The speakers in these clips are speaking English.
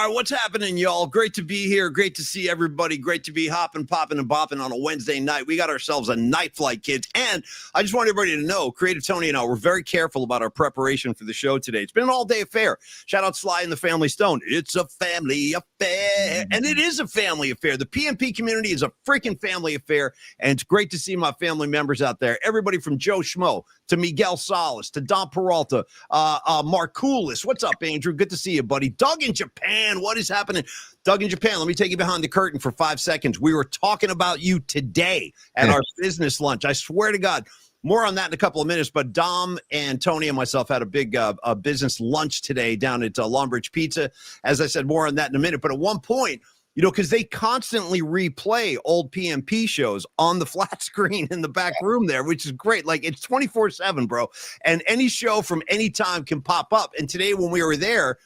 All right, what's happening, y'all? Great to be here. Great to see everybody. Great to be hopping, popping, and bopping on a Wednesday night. We got ourselves a Nightflight, kids. And I just want everybody to know, Creative Tony and I were very careful about our preparation for the show today. It's been an all-day affair. Shout out Sly and the Family Stone. It's a family affair. And it is a family affair. The PMP community is a freaking family affair. And it's great to see my family members out there. Everybody from Joe Schmo to Miguel Salas to Don Peralta, Markoulis. What's up, Andrew? Good to see you, buddy. Doug in Japan. What is happening? Doug in Japan, let me take you behind the curtain for 5 seconds. We were talking about you today at our business lunch. I swear to God. More on that in a couple of minutes, but Dom and Tony and myself had a big business lunch today down at Longbridge Pizza. As I said, more on that in a minute. But at one point, you know, because they constantly replay old PMP shows on the flat screen in the back room there, which is great. Like, it's 24/7, bro. And any show from any time can pop up. And today when we were there,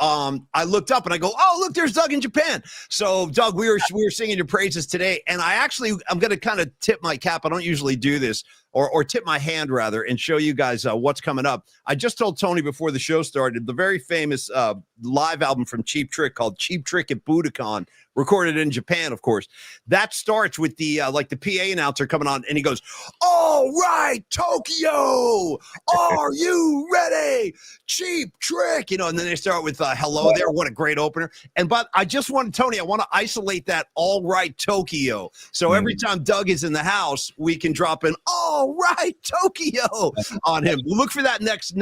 I looked up and I go, oh, look, there's Doug in Japan. So, Doug, we were singing your praises today. And I'm going to kind of tip my cap. I don't usually do this, or tip my hand, rather, and show you guys what's coming up. I just told Tony before the show started, the very famous live album from Cheap Trick called Cheap Trick at Budokan, recorded in Japan, of course. That starts with the the PA announcer coming on, and he goes, all right, Tokyo, are you ready? Cheap Trick, you know, and then they start with hello there. What a great opener. But I just want Tony, I want to isolate that all right, Tokyo. So every time Doug is in the house, we can drop in all right, Tokyo on him. We'll look for that next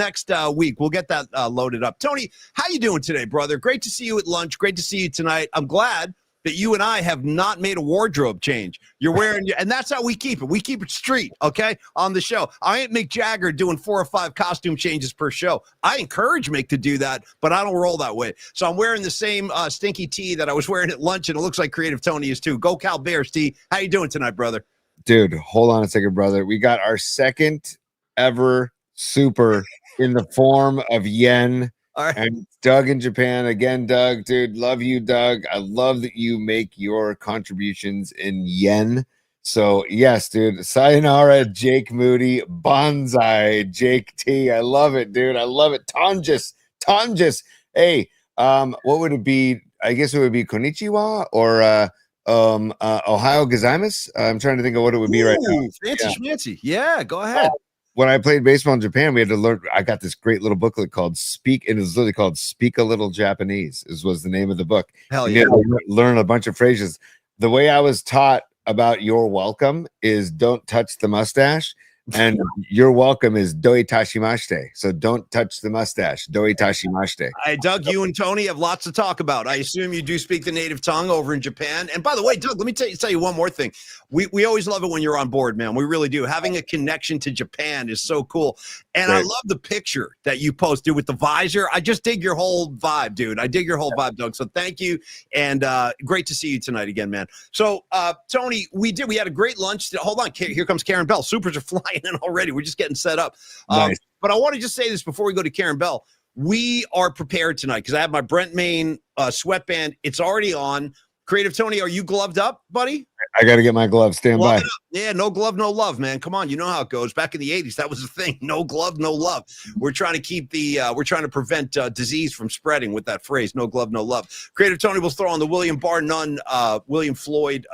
week. We'll get that loaded up. Tony, how you doing today, brother? Great to see you at lunch. Great to see you tonight. I'm glad that you and I have not made a wardrobe change. You're wearing, and that's how we keep it. We keep it street, okay, on the show. I ain't Mick Jagger doing 4 or 5 costume changes per show. I encourage Mick to do that, but I don't roll that way. So I'm wearing the same stinky tee that I was wearing at lunch, and it looks like Creative Tony is too. Go Cal Bears, T. How you doing tonight, brother? Dude, hold on a second, brother. We got our second ever super in the form of yen. All right. And Doug in Japan again. Doug, dude, love you, Doug. I love that you make your contributions in yen. So yes, dude, sayonara, Jake Moody, bonsai, Jake T. I love it, dude. I love it. Tonjus. Hey, what would it be? I guess it would be konnichiwa or Ohio gozaimasu. I'm trying to think of what it would be right now. Fancy. Yeah, go ahead. When I played baseball in Japan, we had to learn. I got this great little booklet called Speak, and it was literally called Speak a Little Japanese, was the name of the book. Hell yeah. Learn a bunch of phrases. The way I was taught about your welcome is don't touch the mustache, and your welcome is doi tashimashite. So don't touch the mustache. Doi tashimashite. Hey, Doug, you and Tony have lots to talk about. I assume you do speak the native tongue over in Japan. And by the way, Doug, let me tell you one more thing. We always love it when you're on board, man. We really do. Having a connection to Japan is so cool. And I love the picture that you posted with the visor. I just dig your whole vibe, dude. I dig your whole vibe, Doug. So thank you. And great to see you tonight again, man. So, Tony, we had a great lunch. Hold on. Here comes Karen Bell. Supers are flying in already. We're just getting set up. Nice. But I want to just say this before we go to Karen Bell. We are prepared tonight because I have my Brent Main sweatband. It's already on. Creative Tony, are you gloved up, buddy? I got to get my gloves. Stand by. Yeah, no glove, no love, man. Come on, you know how it goes. Back in the 80s, that was the thing. No glove, no love. We're trying to keep we're trying to prevent disease from spreading with that phrase, no glove, no love. Creative Tony will throw on the William Bar None, William Floyd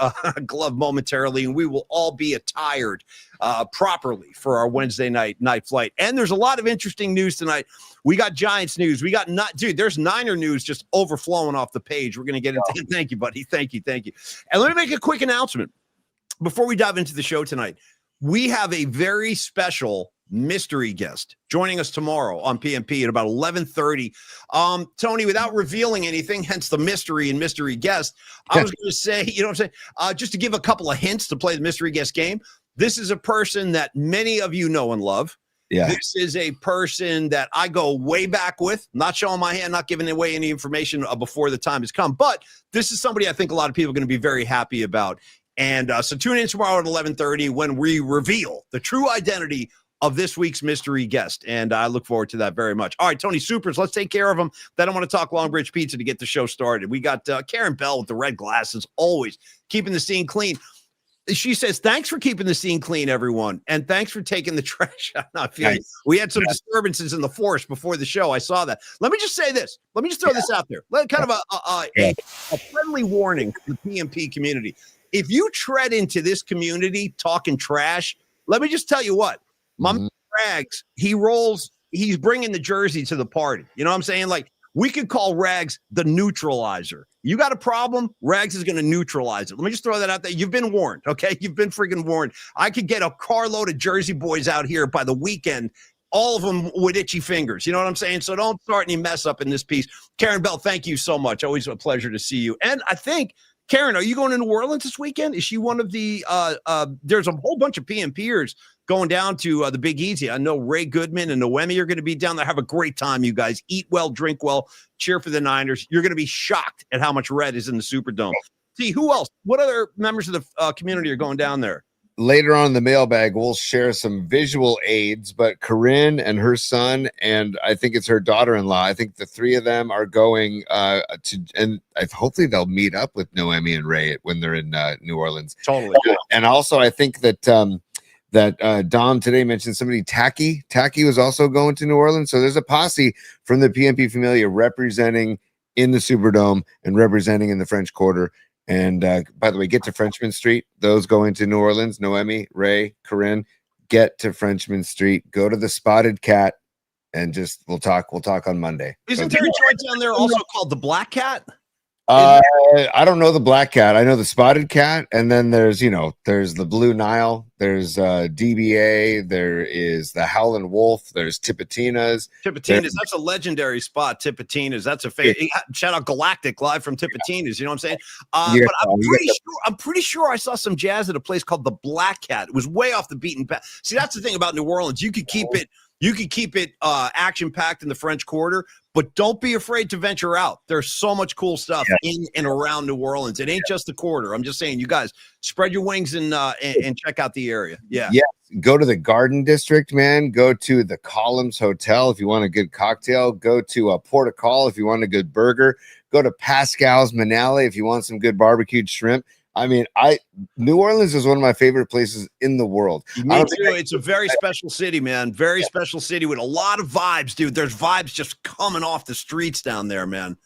glove momentarily, and we will all be attired properly for our Wednesday night flight. And there's a lot of interesting news tonight. We got Giants news. We got there's Niner news just overflowing off the page. We're going to get into it. Thank you, buddy. Thank you. And let me make a quick announcement before we dive into the show tonight. We have a very special mystery guest joining us tomorrow on PMP at about 11:30. Tony, without revealing anything, hence the mystery and mystery guest, I was going to say, you know what I'm saying? Just to give a couple of hints to play the mystery guest game. This is a person that many of you know and love. Yeah. This is a person that I go way back with, not showing my hand, not giving away any information before the time has come. But this is somebody I think a lot of people are going to be very happy about. And so tune in tomorrow at 11:30 when we reveal the true identity of this week's mystery guest. And I look forward to that very much. All right, Tony Supers, let's take care of them. Then I want to talk Longbridge Pizza to get the show started. We got Karen Bell with the red glasses, always keeping the scene clean. She says, thanks for keeping the scene clean, everyone. And thanks for taking the trash out. I feel Nice. we had some disturbances in the forest before the show. I saw that. Let me just say this. Let me just throw this out there. Kind of a friendly warning to the PMP community. If you tread into this community talking trash, let me just tell you what. My man Rags, he's bringing the jersey to the party. You know what I'm saying? Like, we could call Rags the neutralizer. You got a problem, Rags is going to neutralize it. Let me just throw that out there. You've been warned, okay? You've been freaking warned. I could get a carload of Jersey boys out here by the weekend, all of them with itchy fingers. You know what I'm saying? So don't start any mess up in this piece. Karen Bell, thank you so much. Always a pleasure to see you. And I think, Karen, are you going to New Orleans this weekend? Is she one of the there's a whole bunch of PMPers going down to the Big Easy. I know Ray Goodman and Noemi are going to be down there. Have a great time, you guys. Eat well, drink well, cheer for the Niners. You're going to be shocked at how much red is in the Superdome. See, who else? What other members of the community are going down there? Later on in the mailbag, we'll share some visual aids, but Corinne and her son, and I think it's her daughter-in-law, I think the three of them are going and hopefully they'll meet up with Noemi and Ray when they're in New Orleans. Totally. And also, I think that Dom today mentioned somebody, Tacky was also going to New Orleans. So there's a posse from the PMP Familia representing in the Superdome and representing in the French Quarter. And by the way, get to Frenchman Street. Those going to New Orleans, Noemi, Ray, Corinne, get to Frenchman Street. Go to the Spotted Cat, and just we'll talk on Monday. Isn't there a joint down there also called the Black Cat? I don't know the Black Cat. I know the Spotted Cat, and then there's the Blue Nile, there's DBA, there is the Howlin' Wolf, there's Tipitina's. That's a legendary spot. Tipitina's, that's a favorite. Shout out Galactic live from Tipitina's. You know what I'm saying? But I'm pretty sure I saw some jazz at a place called the Black Cat. It was way off the beaten path. See, that's the thing about New Orleans. You could keep it action packed in the French Quarter, but don't be afraid to venture out. There's so much cool stuff in and around New Orleans. It ain't just the Quarter. I'm just saying, you guys spread your wings and check out the area. Yeah. Go to the Garden District, man. Go to the Columns Hotel if you want a good cocktail. Go to Port of Call if you want a good burger. Go to Pascal's Manale if you want some good barbecued shrimp. I mean, New Orleans is one of my favorite places in the world. Me too. It's a very special city, man. Very special city with a lot of vibes, dude. There's vibes just coming off the streets down there, man.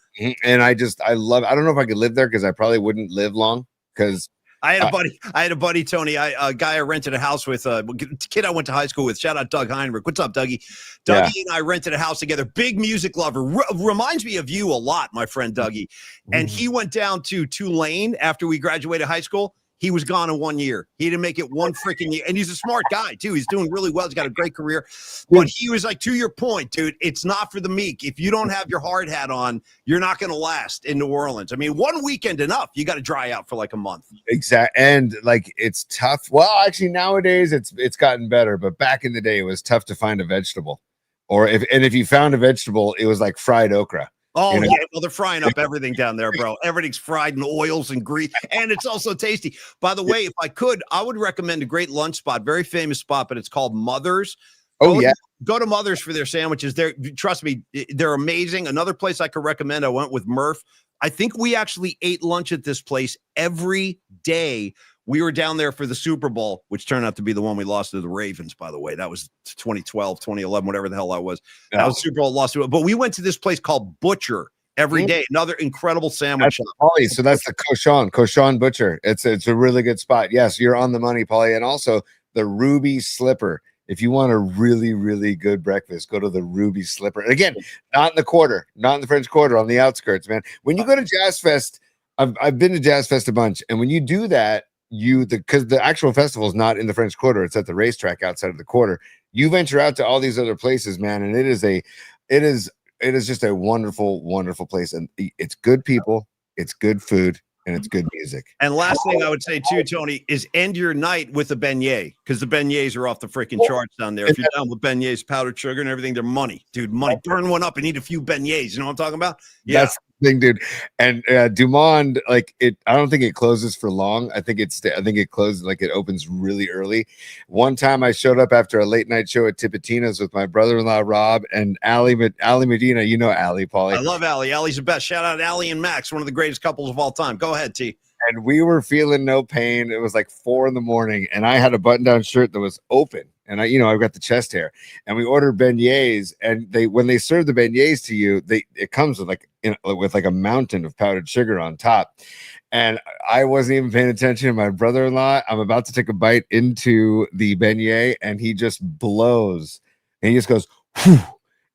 And I love it. I don't know if I could live there because I probably wouldn't live long because I had a buddy, Tony, a guy I rented a house with, a kid I went to high school with. Shout out Doug Heinrich. What's up, Dougie? Dougie and I rented a house together. Big music lover. Reminds me of you a lot, my friend Dougie. And he went down to Tulane after we graduated high school. He was gone in 1 year. He didn't make it one freaking year. And he's a smart guy, too. He's doing really well. He's got a great career. But he was like, to your point, dude, it's not for the meek. If you don't have your hard hat on, you're not going to last in New Orleans. I mean, one weekend enough. You got to dry out for like a month. Exactly. And like, it's tough. Well, actually, nowadays it's gotten better. But back in the day, it was tough to find a vegetable. If you found a vegetable, it was like fried okra. Oh, yeah. Well, they're frying up everything down there, bro. Everything's fried in oils and grease, and it's also tasty. By the way, if I could, I would recommend a great lunch spot, very famous spot, but it's called Mother's. Go to Mother's for their sandwiches. Trust me, they're amazing. Another place I could recommend, I went with Murph. I think we actually ate lunch at this place every day. We were down there for the Super Bowl, which turned out to be the one we lost to the Ravens, by the way. That was 2012, 2011, whatever the hell that was. That was Super Bowl lost to it. But we went to this place called Butcher every day. Another incredible sandwich shop. Paulie, so that's the Cochon Butcher. It's a really good spot. Yes, you're on the money, Paulie. And also the Ruby Slipper. If you want a really, really good breakfast, go to the Ruby Slipper. And again, not in the Quarter, not in the French Quarter, on the outskirts, man. When you go to Jazz Fest, I've been to Jazz Fest a bunch. And when you do that, because the actual festival is not in the French Quarter, it's at the racetrack outside of the Quarter. You venture out to all these other places, man, and it is just a wonderful, wonderful place. And it's good people, it's good food, and it's good music. And last thing I would say too, Tony, is end your night with a beignet, because the beignets are off the freaking charts down there. If you're down with beignets, powdered sugar and everything, they're money, dude. Money. Burn one up and eat a few beignets. You know what I'm talking about? Yeah. That's the thing, dude. And Dumont, like I don't think it closes for long. I think it closes, like it opens really early. One time I showed up after a late night show at Tipitina's with my brother-in-law Rob and Allie Medina. You know Allie, Paulie. I love Allie. Allie's the best. Shout out Allie and Max, one of the greatest couples of all time. Go ahead, T. and we were feeling no pain. It was like 4 a.m, and I had a button-down shirt that was open, and I've got the chest hair, and we ordered beignets, and when they serve the beignets to you, it comes with like a mountain of powdered sugar on top. And I wasn't even paying attention to my brother-in-law. I'm about to take a bite into the beignet, and he just blows, and he just goes, whew.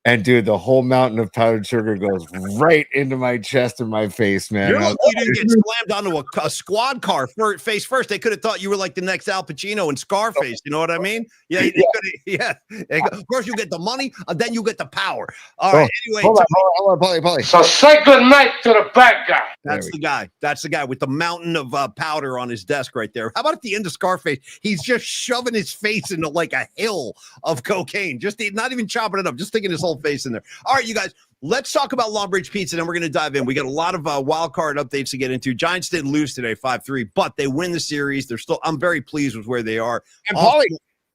And dude, the whole mountain of powdered sugar goes right into my chest and my face, man. You're lucky you didn't get slammed onto a squad car face first. They could have thought you were like the next Al Pacino in Scarface. You know what I mean? Yeah. First you get the money, and then you get the power. All right. Anyway, hold on, Paulie. So say good night to the bad guy. That's the guy. That's the guy with the mountain of powder on his desk right there. How about at the end of Scarface? He's just shoving his face into like a hill of cocaine. Not even chopping it up, just sticking his whole face in there. All right, you guys, let's talk about Longbridge Pizza, then we're going to dive in. We got a lot of wild card updates to get into. Giants didn't lose today, 5-3, but they win the series. I'm very pleased with where they are. And Paulie,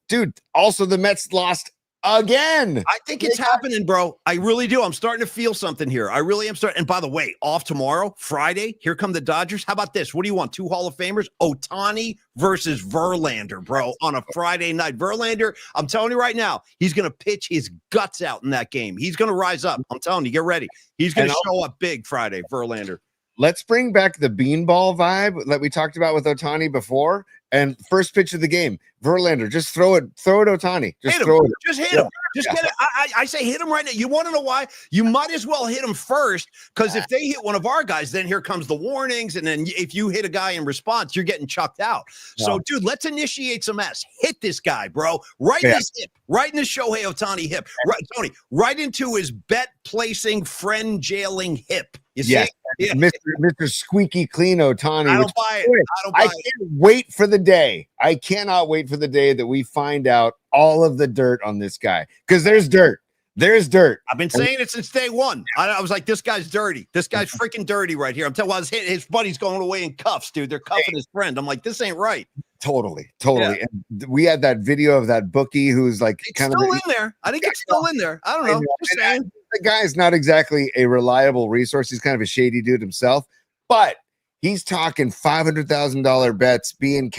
dude, also the Mets lost again. I think it's happening, bro. I really do. I'm starting to feel something here. I really am starting. And by the way, off tomorrow, Friday, here come the Dodgers. How about this? What do you want? 2 Hall of Famers? Ohtani versus Verlander, bro, on a Friday night. Verlander, I'm telling you right now, he's going to pitch his guts out in that game. He's going to rise up. I'm telling you, get ready. He's going to show up big Friday, Verlander. Let's bring back the beanball vibe that we talked about with Ohtani before. And first pitch of the game, Verlander, just throw it, Ohtani. Just throw it. Just hit him. Just get it. I say hit him right now. You want to know why? You might as well hit him first, because if they hit one of our guys, then here comes the warnings. And then if you hit a guy in response, you're getting chucked out. So, dude, let's initiate some mess. Hit this guy, bro. Right in his hip. Right in his Shohei Ohtani hip. Right, Tony, right into his bet-placing, friend-jailing hip. You see? Yeah. Mr. Squeaky Clean Ohtani. I don't buy it. I can't wait for the day. I cannot wait for the day that we find out all of the dirt on this guy, because there's dirt. There's dirt. I've been saying it since day one. I was like, this guy's dirty. This guy's freaking dirty right here. I'm telling you, his buddy's going away in cuffs, dude. They're cuffing his friend. I'm like, this ain't right. Totally. Yeah. And we had that video of that bookie who's like kind of in there. I think it's still in there. I don't know. Just saying. The guy's not exactly a reliable resource. He's kind of a shady dude himself, but he's talking $500,000 bets being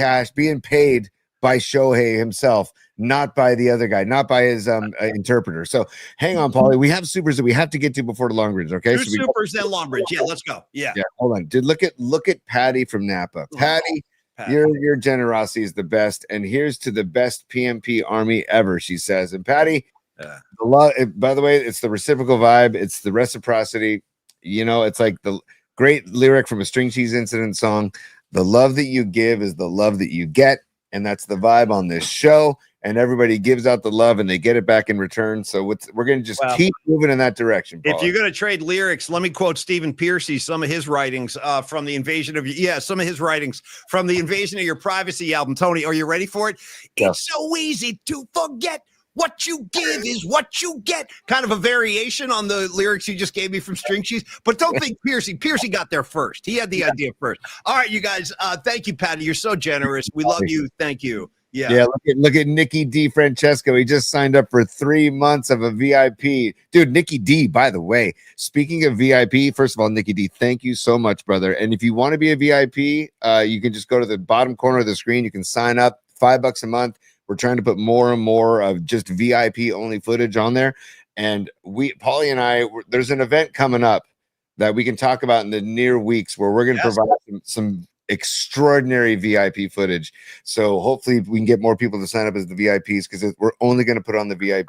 paid by Shohei himself, not by the other guy, not by his interpreter. So hang on, Paulie. We have supers that we have to get to before the Longbridge. Okay, Two supers, then Longbridge. Yeah, let's go. Yeah. Hold on, dude. Look at Patty from Napa. Patty. Your generosity is the best, and here's to the best PMP army ever, she says. And Patty, by the way, it's the reciprocal vibe. It's the reciprocity. It's like the great lyric from a String Cheese Incident song. The love that you give is the love that you get, and that's the vibe on this show. And everybody gives out the love, and they get it back in return. So we're going to just keep moving in that direction, Paul. If you're going to trade lyrics, let me quote Stephen Piercy, some of his writings from the Invasion of Your Privacy album. Tony, are you ready for it? Yeah. It's so easy to forget. What you give is what you get. Kind of a variation on the lyrics you just gave me from String Cheese. But don't think Piercy got there first. He had the idea first. All right, you guys. Thank you, Patty. You're so generous. We love you. Thank you. Yeah. Look at Nicky D. Francesco. He just signed up for 3 months of a VIP. Dude, Nicky D, by the way, speaking of VIP, first of all, Nicky D, thank you so much, brother. And if you want to be a VIP, you can just go to the bottom corner of the screen. You can sign up, $5 a month. We're trying to put more and more of just VIP only footage on there. And Paulie and I, there's an event coming up that we can talk about in the near weeks where we're going to provide some extraordinary VIP footage. So hopefully we can get more people to sign up as the VIPs, because we're only going to put on the VIP,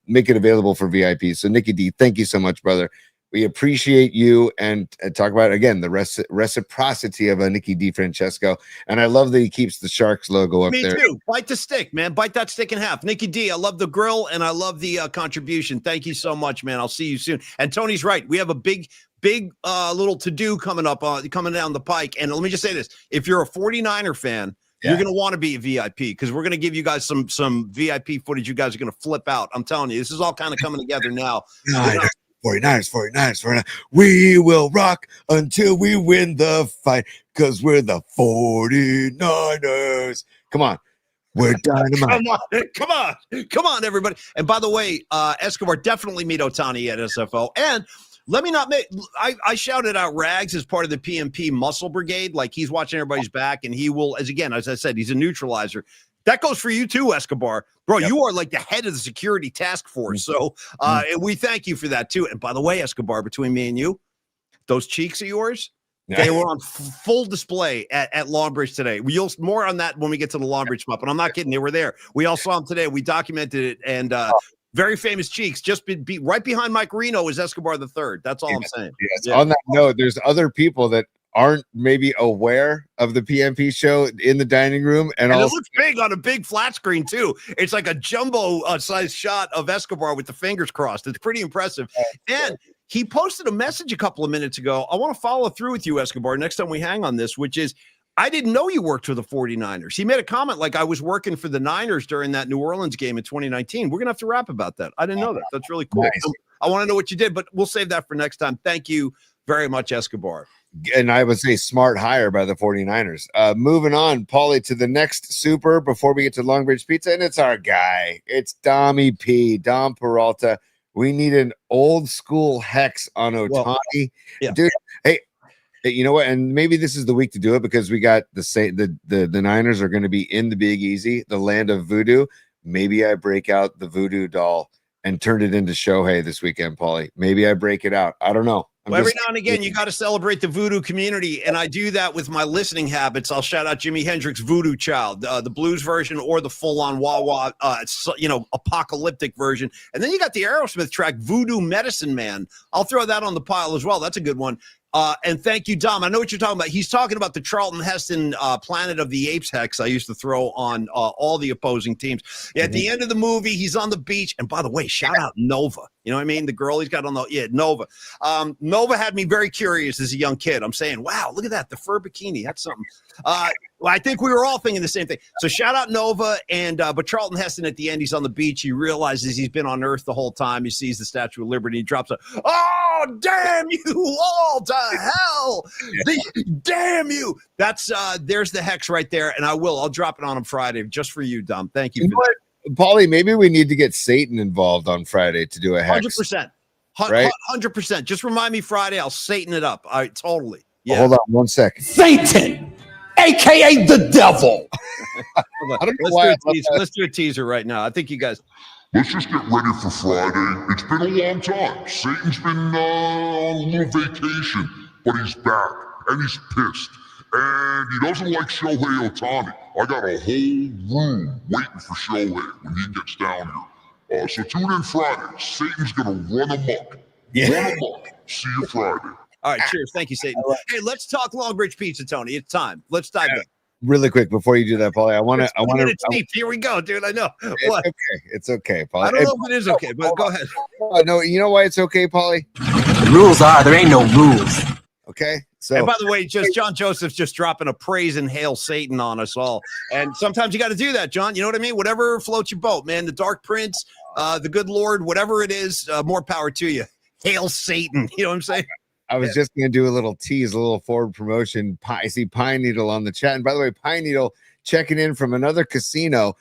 make it available for VIPs. So Nicky D, thank you so much, brother. We appreciate you, and talk about, again, the reciprocity of Nicky D. Francesco. And I love that he keeps the Sharks logo up there. Me too. Bite the stick, man. Bite that stick in half. Nicky D, I love the grill, and I love the contribution. Thank you so much, man. I'll see you soon. And Tony's right. We have a big little to-do coming down the pike. And let me just say this. If you're a 49er fan, you're going to want to be a VIP, because we're going to give you guys some VIP footage. You guys are going to flip out. I'm telling you, this is all kind of coming together now. 49ers. We will rock until we win the fight, because we're the 49ers. Come on. We're dynamite. Come on, everybody. And by the way, Escobar, definitely meet Ohtani at SFO. And Let me not make. I shouted out Rags as part of the PMP Muscle Brigade, like he's watching everybody's back, and he will, as I said, he's a neutralizer. That goes for you too, Escobar. Bro, you are like the head of the security task force. So we thank you for that too. And by the way, Escobar, between me and you, those cheeks of yours, they were on full display at Longbridge today. You'll more on that when we get to the Longbridge spot, but I'm not kidding. They were there. We all saw them today. We documented it, and very famous cheeks. Just be right behind Mike Reno is Escobar the third. That's all I'm saying. Yes. Yeah. On that note, there's other people that aren't maybe aware of the PMP show in the dining room, and also, it looks big on a big flat screen too. It's like a jumbo size shot of Escobar with the fingers crossed. It's pretty impressive. And he posted a message a couple of minutes ago. I want to follow through with you, Escobar, next time we hang on this, which is, I didn't know you worked for the 49ers. He made a comment like, I was working for the Niners during that New Orleans game in 2019. We're going to have to rap about that. I didn't know that. That's really cool. Nice. I want to know what you did, but we'll save that for next time. Thank you very much, Escobar. And I would say smart hire by the 49ers. Moving on, Paulie, to the next super before we get to Longbridge Pizza, and it's our guy. It's Dommy P, Dom Peralta. We need an old school hex on Otani. Dude, hey, you know what? And maybe this is the week to do it because we got the Niners are going to be in the Big Easy, the land of voodoo. Maybe I break out the voodoo doll and turn it into Shohei this weekend, Paulie. Maybe I break it out. I don't know. Well, every now and again, you got to celebrate the voodoo community, and I do that with my listening habits. I'll shout out Jimi Hendrix' Voodoo Child, the blues version or the full-on wah-wah, apocalyptic version. And then you got the Aerosmith track, Voodoo Medicine Man. I'll throw that on the pile as well. That's a good one. And thank you, Dom. I know what you're talking about. He's talking about the Charlton Heston Planet of the Apes hex I used to throw on all the opposing teams. At the end of the movie, he's on the beach. And by the way, shout out Nova. You know what I mean? The girl he's got on Nova. Nova had me very curious as a young kid. I'm saying, wow, look at that. The fur bikini. That's something. Well, I think we were all thinking the same thing. So shout out Nova. And but Charlton Heston at the end, he's on the beach. He realizes he's been on Earth the whole time. He sees the Statue of Liberty. He drops oh, damn you all to hell. Damn you. That's there's the hex right there. And I'll drop it on him Friday just for you, Dom. Thank you. Paulie, maybe we need to get Satan involved on Friday to do a hex. 100%. Right? 100%. Just remind me Friday. I'll Satan it up. All right, totally. Yeah. Hold on 1 second. Satan, a.k.a. the devil. I don't know why. Let's do a teaser right now. I think you guys. Let's just get ready for Friday. It's been a long time. Satan's been on a little vacation, but he's back, and he's pissed. And he doesn't like Shohei Ohtani. I got a whole room waiting for Shohei when he gets down here. So tune in Friday. Satan's going to run amok. Run amok. See you Friday. All right, cheers. Thank you, Satan. Hey, let's talk Longbridge Pizza, Tony. It's time. Let's dive in. Really quick before you do that, Paulie, I want to. Here we go, dude. I know. What? It's okay, Paulie. I don't know if it is okay, but go ahead. No, you know why it's okay, Paulie? The rules are there ain't no rules. Okay. So, and by the way, just John Joseph's just dropping a praise and hail Satan on us all. And sometimes you got to do that, John. You know what I mean? Whatever floats your boat, man. The Dark Prince, the Good Lord, whatever it is, more power to you. Hail Satan. You know what I'm saying? I was just going to do a little tease, a little forward promotion. I see Pine Needle on the chat. And by the way, Pine Needle checking in from another casino.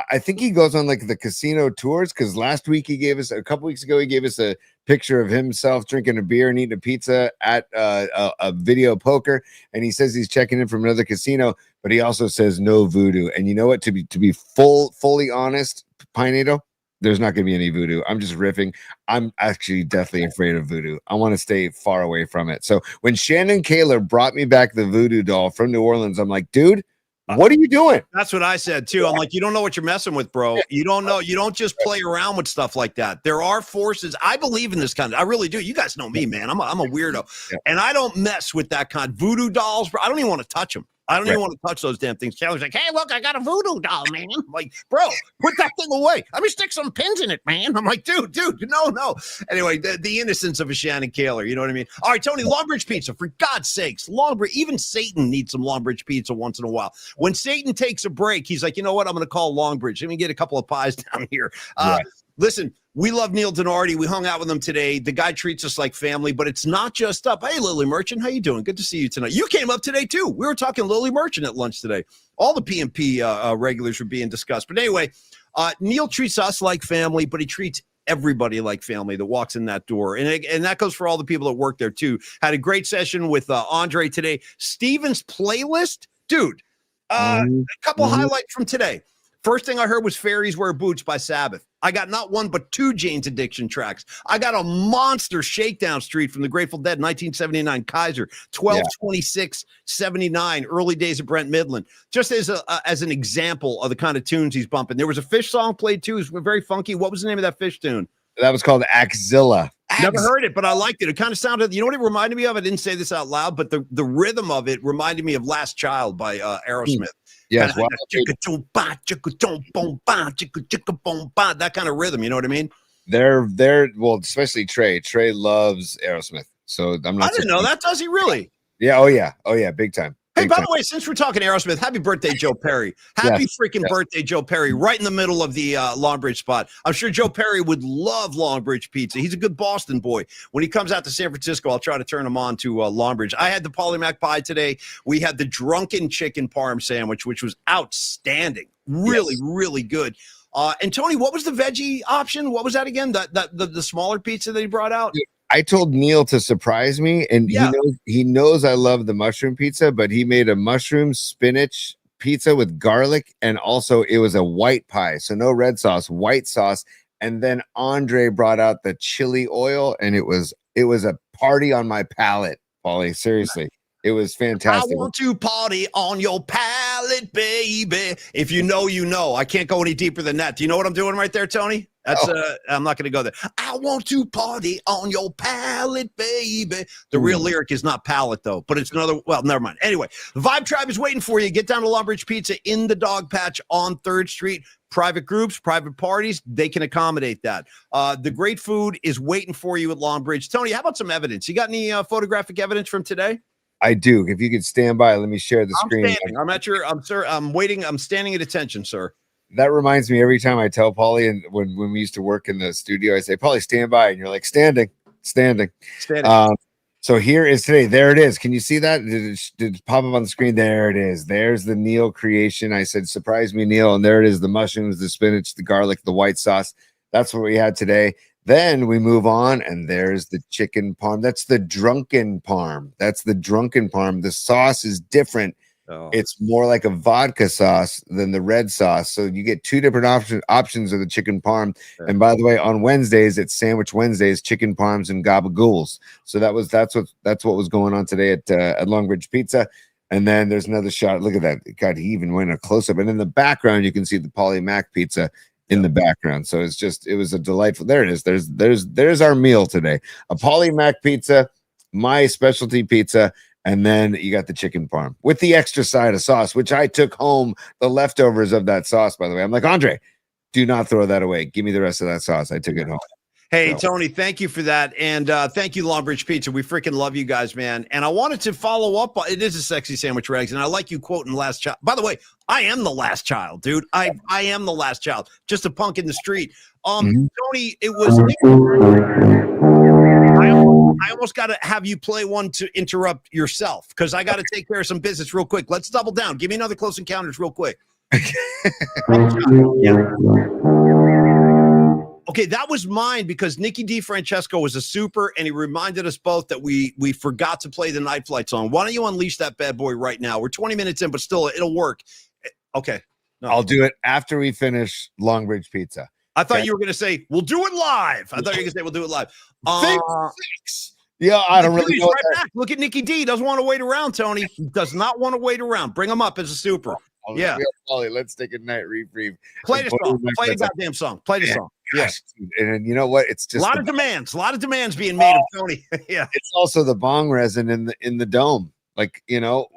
I think he goes on like the casino tours because last week a couple weeks ago, he gave us a picture of himself drinking a beer and eating a pizza at a video poker. And he says he's checking in from another casino, but he also says no voodoo. And you know what? To be fully honest, Pine Needle, there's not going to be any voodoo. I'm just riffing. I'm actually deathly afraid of voodoo. I want to stay far away from it. So when Shannon Kaler brought me back the voodoo doll from New Orleans, I'm like, dude, what are you doing? That's what I said too. I'm like, you don't know what you're messing with, bro. You don't know. You don't just play around with stuff like that. There are forces. I believe in this kind of. I really do. You guys know me, man. I'm a weirdo, and I don't mess with that kind of voodoo dolls, bro. I don't even want to touch them. I don't even want to touch those damn things. Chandler's like, hey, look, I got a voodoo doll, man. I'm like, bro, put that thing away. Let me stick some pins in it, man. I'm like, dude, no. Anyway, the innocence of a Shannon Kaler, you know what I mean? All right, Tony, Longbridge Pizza, for God's sakes. Even Satan needs some Longbridge Pizza once in a while. When Satan takes a break, he's like, you know what? I'm going to call Longbridge. Let me get a couple of pies down here. Listen, we love Neil Denardi. We hung out with him today. The guy treats us like family, but it's not just up. Hey, Lily Merchant, how you doing? Good to see you tonight. You came up today, too. We were talking Lily Merchant at lunch today. All the PMP regulars were being discussed. But anyway, Neil treats us like family, but he treats everybody like family that walks in that door. And that goes for all the people that work there too. Had a great session with Andre today. Steven's playlist, dude. A couple highlights from today. First thing I heard was Fairies Wear Boots by Sabbath. I got not one, but two Jane's Addiction tracks. I got a monster Shakedown Street from the Grateful Dead, 1979, Kaiser, 12/26/79, early days of Brent Midland. Just as an example of the kind of tunes he's bumping. There was a Fish song played too. It was very funky. What was the name of that Fish tune? That was called Axilla. Never heard it, but I liked it. It kind of sounded, you know what it reminded me of? I didn't say this out loud, but the rhythm of it reminded me of Last Child by Aerosmith. Yes, that kind of rhythm, you know what I mean? They're well, especially Trey. Trey loves Aerosmith, so I'm not. I didn't know that. Does he really? Yeah. Oh yeah. Big time. Hey, by the way, since we're talking Aerosmith, happy birthday, Joe Perry. Happy freaking birthday, Joe Perry, right in the middle of the Longbridge spot. I'm sure Joe Perry would love Longbridge Pizza. He's a good Boston boy. When he comes out to San Francisco, I'll try to turn him on to Longbridge. I had the polymac pie today. We had the drunken chicken parm sandwich, which was outstanding. Really, really good. And Tony, what was the veggie option? What was that again? The smaller pizza that he brought out? I told Neil to surprise me, and he knows I love the mushroom pizza, but he made a mushroom spinach pizza with garlic, and also it was a white pie, so no red sauce, white sauce. And then Andre brought out the chili oil, and it was a party on my palate, Paulie. Seriously. It was fantastic. I want to party on your palate, baby. If you know, you know. I can't go any deeper than that. Do you know what I'm doing right there, Tony? That's I'm not going to go there. I want to party on your palate, baby. The real lyric is not palate, though, but it's another. Well, never mind. Anyway, the Vibe Tribe is waiting for you. Get down to Longbridge Pizza in the Dog Patch on 3rd Street. Private groups, private parties, they can accommodate that. The great food is waiting for you at Longbridge. Tony, how about some evidence? You got any photographic evidence from today? I do. If you could stand by, let me share the screen. I'm waiting. I'm standing at attention, sir. That reminds me every time I tell Paulie, and when we used to work in the studio, I say, Paulie, stand by. And you're like, standing. So here is today. There it is. Can you see that? Did it pop up on the screen? There it is. There's the Neil creation. I said, surprise me, Neil. And there it is. The mushrooms, the spinach, the garlic, the white sauce. That's what we had today. Then we move on, and there's the chicken parm. That's the drunken parm. The sauce is different. Oh. It's more like a vodka sauce than the red sauce. So you get two different options of the chicken parm. Yeah. And by the way, on Wednesdays, it's Sandwich Wednesdays, chicken parms and gabagools. So that's what was going on today at Longbridge Pizza. And then there's another shot. Look at that. God, he even went a close up. And in the background, you can see the Poly Mac pizza in the background. So it was a delightful. There it is. There's our meal today. A Poly Mac pizza, my specialty pizza, and then you got the chicken parm with the extra side of sauce, which I took home the leftovers of that sauce, by the way. I'm like, Andre, do not throw that away. Give me the rest of that sauce. I took it home. Hey, Tony, thank you for that. And thank you, Longbridge Pizza. We freaking love you guys, man. And I wanted to follow up. It is a sexy sandwich, Rags. And I like you quoting Last Child. By the way, I am the last child, dude. I am the last child. Just a punk in the street. Tony, it was... I almost got to have you play one to interrupt yourself because I got to take care of some business real quick. Let's double down. Give me another Close Encounters real quick. Okay, that was mine because Nicky DiFrancesco was a super, and he reminded us both that we forgot to play the Nightflight song. Why don't you unleash that bad boy right now? We're 20 minutes in, but still, it'll work. Okay. No. I'll do it after we finish Longbridge Pizza. I thought you were going to say, we'll do it live. I thought you were going to say, we'll do it live. Yeah, I don't really know. Right, look at Nicky D. Doesn't want to wait around, Tony. Does not want to wait around. Bring him up as a super. Yeah. Let's take a night reprieve. Play the song. Play the goddamn song. Play the song. Yeah. And you know what? It's just a lot of demands. A lot of demands being made of Tony. Yeah. It's also the bong resin in the dome. Like,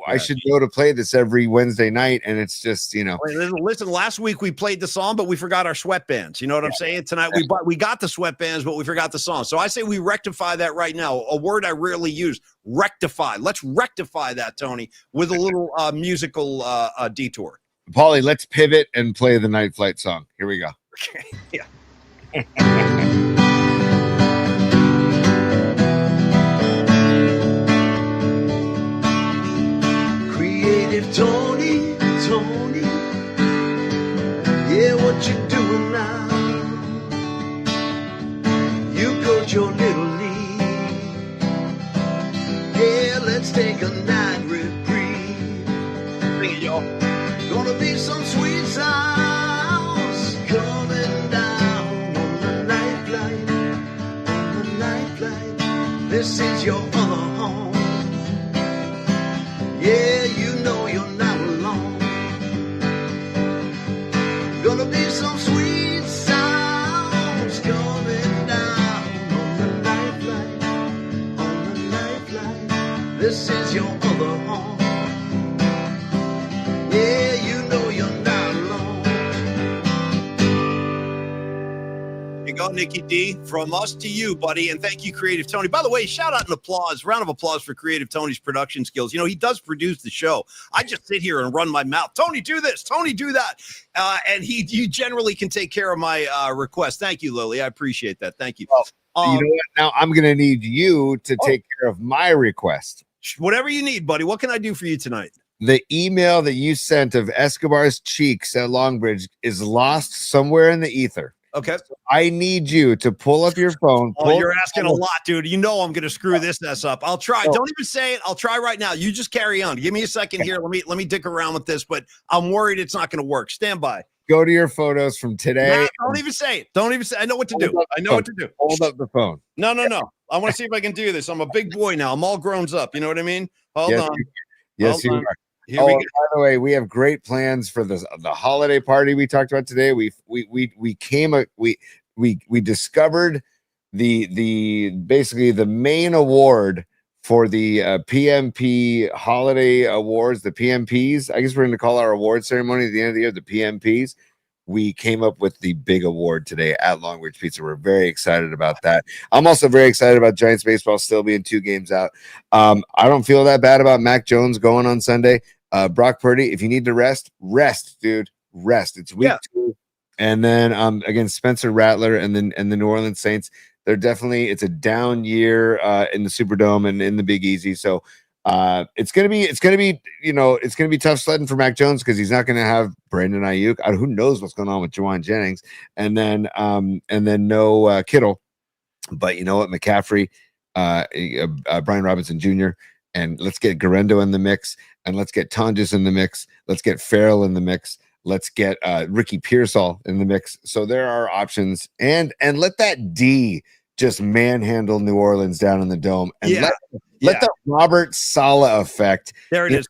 I should go to play this every Wednesday night, and it's just, Listen, last week we played the song, but we forgot our sweatbands. You know what I'm saying? Tonight we got the sweatbands, but we forgot the song. So I say we rectify that right now. A word I rarely use, rectify. Let's rectify that, Tony, with a little musical detour. Paulie, let's pivot and play the Nightflight song. Here we go. Okay. Yeah. Tony, yeah, what you doing now? out your little lead. Yeah, let's take a night reprieve. Sing it, y'all. Gonna be some sweet sounds coming down on the Nightflight. On the Nightflight. This is your other home. Yeah, you know you're not alone. Gonna be some sweet sounds coming down on the Nightflight. On the Nightflight. This is your other home. Yeah, you know you're not alone. Here you go, Nikki D. From us to you, buddy. And thank you, Creative Tony. By the way, shout out and applause, round of applause for Creative Tony's production skills. You know, he does produce the show. I just sit here and run my mouth. Tony, do this. Tony, do that. And you generally can take care of my request. Thank you, Lily. I appreciate that. Thank you. Well, you know what? Now I'm going to need you to take care of my request. Whatever you need, buddy. What can I do for you tonight? The email that you sent of Escobar's cheeks at Longbridge is lost somewhere in the ether. Okay. So I need you to pull up your phone. Oh, you're asking a lot, dude. You know I'm going to screw this mess up. I'll try. Don't even say it. I'll try right now. You just carry on. Give me a second here. Let me dick around with this, but I'm worried it's not going to work. Stand by. Go to your photos from today. Nah, don't even say it. Don't even say. I know what to do. I know what to do. Hold up the phone. No. I want to see if I can do this. I'm a big boy now. I'm all grown up. You know what I mean? Hold on. Yes, you are. Here we go. By the way, we have great plans for the holiday party we talked about today. We discovered the basically the main award for the PMP holiday awards, the PMPs. I guess we're going to call our award ceremony at the end of the year the PMPs. We came up with the big award today at Longbridge Pizza. We're very excited about that. I'm also very excited about Giants baseball still being 2 games out. I don't feel that bad about Mac Jones going on Sunday. Brock Purdy, if you need to rest, dude. Rest. It's week 2. And then against Spencer Rattler and the New Orleans Saints. It's a down year in the Superdome and in the Big Easy. So it's gonna be tough sledding for Mac Jones because he's not gonna have Brandon Ayuk. Who knows what's going on with Juwan Jennings, and then no Kittle. But you know what, McCaffrey, Brian Robinson Jr. And let's get Garendo in the mix, and let's get Tonjes in the mix. Let's get Farrell in the mix. Let's get Ricky Pearsall in the mix. So there are options, and let that D just manhandle New Orleans down in the dome, and let the Robert Saleh effect. There it is.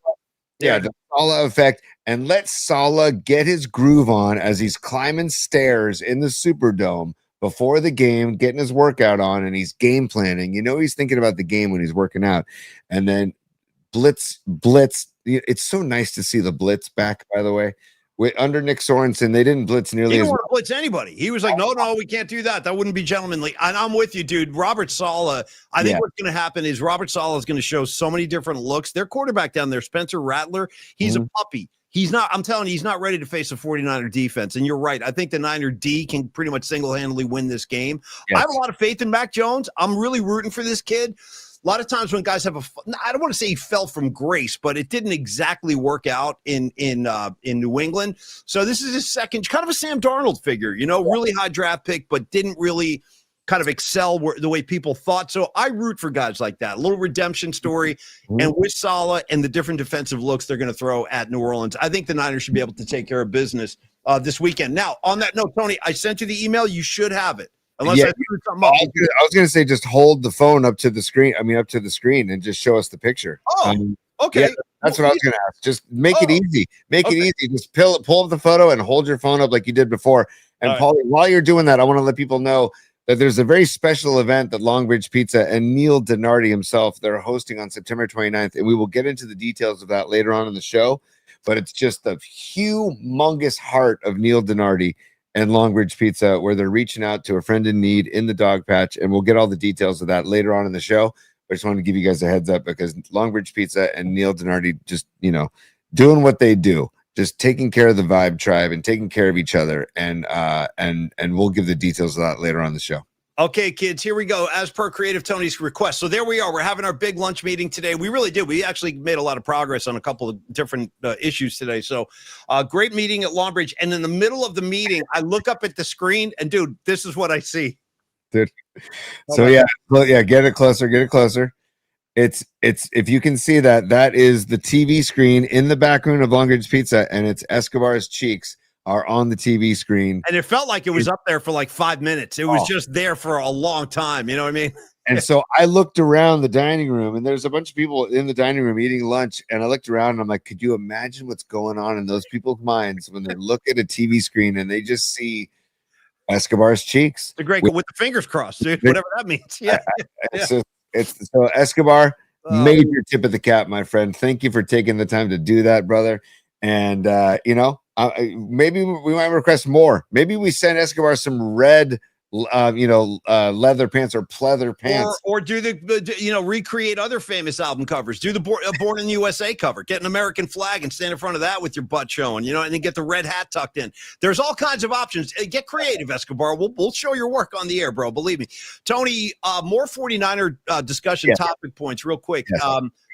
The Saleh effect, and let Saleh get his groove on as he's climbing stairs in the Superdome before the game, getting his workout on, and he's game planning. You know, he's thinking about the game when he's working out, and then blitz. It's so nice to see the blitz back. By the way, under Nick Sorensen, they didn't blitz nearly. He didn't want to blitz anybody. He was like, no, we can't do that. That wouldn't be gentlemanly. And I'm with you, dude. Robert Saleh. I think what's going to happen is Robert Saleh is going to show so many different looks. Their quarterback down there, Spencer Rattler, he's a puppy. He's not, I'm telling you, he's not ready to face a 49er defense. And you're right. I think the Niner D can pretty much single-handedly win this game. Yes. I have a lot of faith in Mac Jones. I'm really rooting for this kid. A lot of times when guys have I don't want to say he fell from grace, but it didn't exactly work out in New England. So this is his second, kind of a Sam Darnold figure, really high draft pick, but didn't really kind of excel the way people thought. So I root for guys like that. A little redemption story. And with Saleh and the different defensive looks they're going to throw at New Orleans, I think the Niners should be able to take care of business this weekend. Now, on that note, Tony, I sent you the email. You should have it. Unless I screwed something up. I was going to say just hold the phone up to the screen. Up to the screen and just show us the picture. Oh, okay. Yeah, that's what I was going to ask. Just make it easy. Make it easy. Just pull up the photo and hold your phone up like you did before. And Paulie, while you're doing that, I want to let people know that there's a very special event that Longbridge Pizza and Neil Dinardi himself, they're hosting on September 29th. And we will get into the details of that later on in the show. But it's just the humongous heart of Neil Dinardi and Longbridge Pizza, where they're reaching out to a friend in need in the dog patch. And we'll get all the details of that later on in the show. I just wanted to give you guys a heads up because Longbridge Pizza and Neil Dinardi just, doing what they do, just taking care of the Vibe Tribe and taking care of each other. And we'll give the details of that later on the show. Okay, kids, here we go. As per Creative Tony's request. So there we are. We're having our big lunch meeting today. We really did. We actually made a lot of progress on a couple of different issues today. So great meeting at Longbridge. And in the middle of the meeting, I look up at the screen and, dude, this is what I see. dude. So yeah, well, yeah, get it closer, get it closer. It's if you can see that is the TV screen in the back room of Longbridge Pizza, and it's Escobar's cheeks are on the TV screen. And it felt like it was up there for like 5 minutes. It was just there for a long time. You know what I mean? And so I looked around the dining room, and there's a bunch of people in the dining room eating lunch. And I looked around, and I'm like, could you imagine what's going on in those people's minds when they look at a TV screen and they just see Escobar's cheeks? The great with the fingers crossed, dude. Whatever that means. Yeah. So Escobar, major tip of the cap, my friend. Thank you for taking the time to do that, brother. And maybe we might request more. Maybe we send Escobar some red leather pants or pleather pants, or do the recreate other famous album covers. Do the Born in the USA cover. Get an American flag and stand in front of that with your butt showing, and then get the red hat tucked in. There's all kinds of options. Get creative, Escobar. We'll show your work on the air, bro. Believe me. Tony, more 49er discussion topic points real quick. Yes.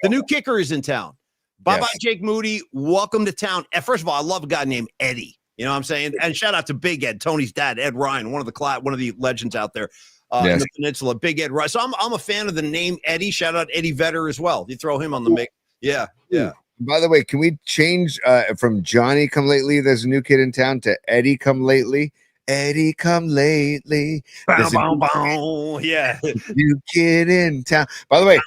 The new kicker is in town. Bye-bye, Jake Moody. Welcome to town. First of all, I love a guy named Eddy. You know what I'm saying? And shout out to Big Ed, Tony's dad, Ed Ryan, one of the legends out there in the peninsula. Big Ed Ryan. So I'm a fan of the name Eddy. Shout out Eddie Vedder as well. You throw him on the mix. Yeah. By the way, can we change from Johnny Come Lately, there's a new kid in town, to Eddie Come Lately? Eddie Come Lately. Bow, bow, bow. Yeah. New kid in town. By the way,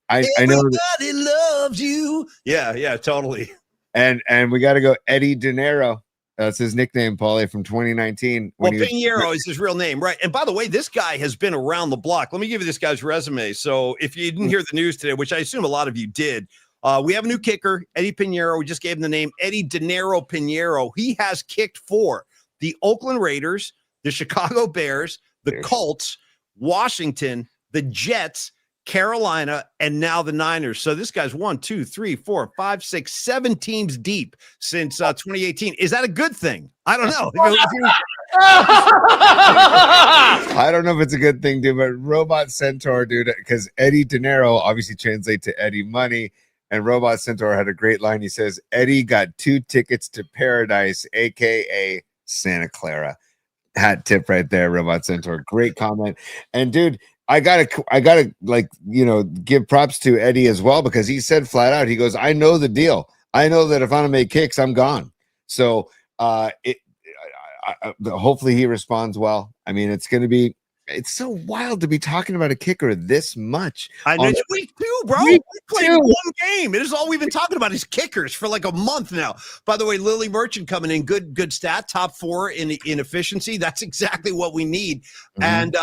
I know everybody loves you. Yeah, totally. And we got to go Eddy Dinero. That's his nickname, Paulie, from 2019. Well, Pinheiro is his real name, right? And by the way, this guy has been around the block. Let me give you this guy's resume. So if you didn't hear the news today, which I assume a lot of you did, we have a new kicker, Eddy Pinheiro. We just gave him the name Eddy Dinero Pinheiro. He has kicked for the Oakland Raiders, the Chicago Bears, the Colts, Washington, the Jets, Carolina, and now the Niners. So this guy's 1, 2, 3, 4, 5, 6, 7 teams deep since 2018. Is that a good thing? I don't know. I don't know if it's a good thing, dude, but Robot Centaur, dude, because Eddy Dinero obviously translates to Eddie Money, and Robot Centaur had a great line. He says, Eddie got 2 tickets to paradise, a.k.a. Santa Clara. Hat tip right there, Robot Centaur. Great comment. And, dude, I gotta give props to Eddie as well, because he said flat out, he goes, I know the deal. I know that if I don't make kicks, I'm gone. So hopefully he responds well. I mean, it's so wild to be talking about a kicker this much. I know, it's week 2, bro. We played 1 game. It is all we've been talking about is kickers for like a month now. By the way, Lily Merchant coming in, good stat, top 4 in efficiency. That's exactly what we need. Mm-hmm. And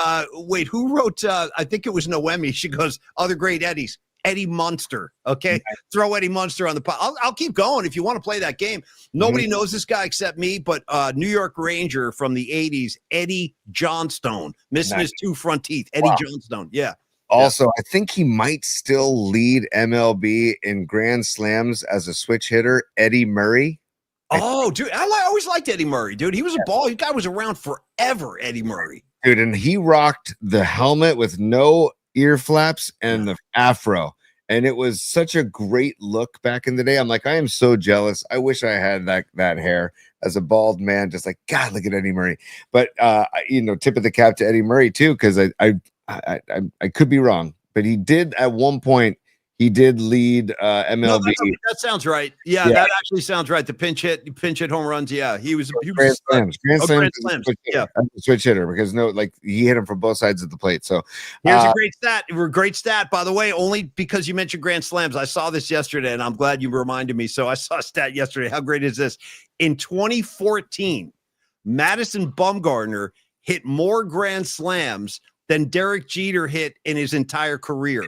wait, who wrote? I think it was Noemi. She goes, other great Eddies. Eddie Munster. Okay. Mm-hmm. Throw Eddie Munster on the pot. I'll keep going if you want to play that game. Nobody knows this guy except me, but New York Ranger from the 80s, Eddie Johnstone. Missing his 2 front teeth. Eddie Johnstone. Yeah. Also, I think he might still lead MLB in grand slams as a switch hitter, Eddie Murray. Oh, dude. I always liked Eddie Murray, dude. He was a ball. This guy was around forever, Eddie Murray. Dude, and he rocked the helmet with no ear flaps and the afro, and it was such a great look back in the day. I'm like, I am so jealous. I wish I had that hair as a bald man. Just like, God, look at Eddie Murray. But tip of the cap to Eddie Murray too, because I could be wrong, but he did at one point. He did lead MLB. No, that sounds right. Yeah, that actually sounds right. The pinch hit home runs. Yeah, he was grand slams. Yeah, switch hitter, because he hit him from both sides of the plate. So here's a great stat, by the way, only because you mentioned grand slams. I saw this yesterday, and I'm glad you reminded me. So I saw a stat yesterday. How great is this? In 2014, Madison Bumgarner hit more grand slams than Derek Jeter hit in his entire career.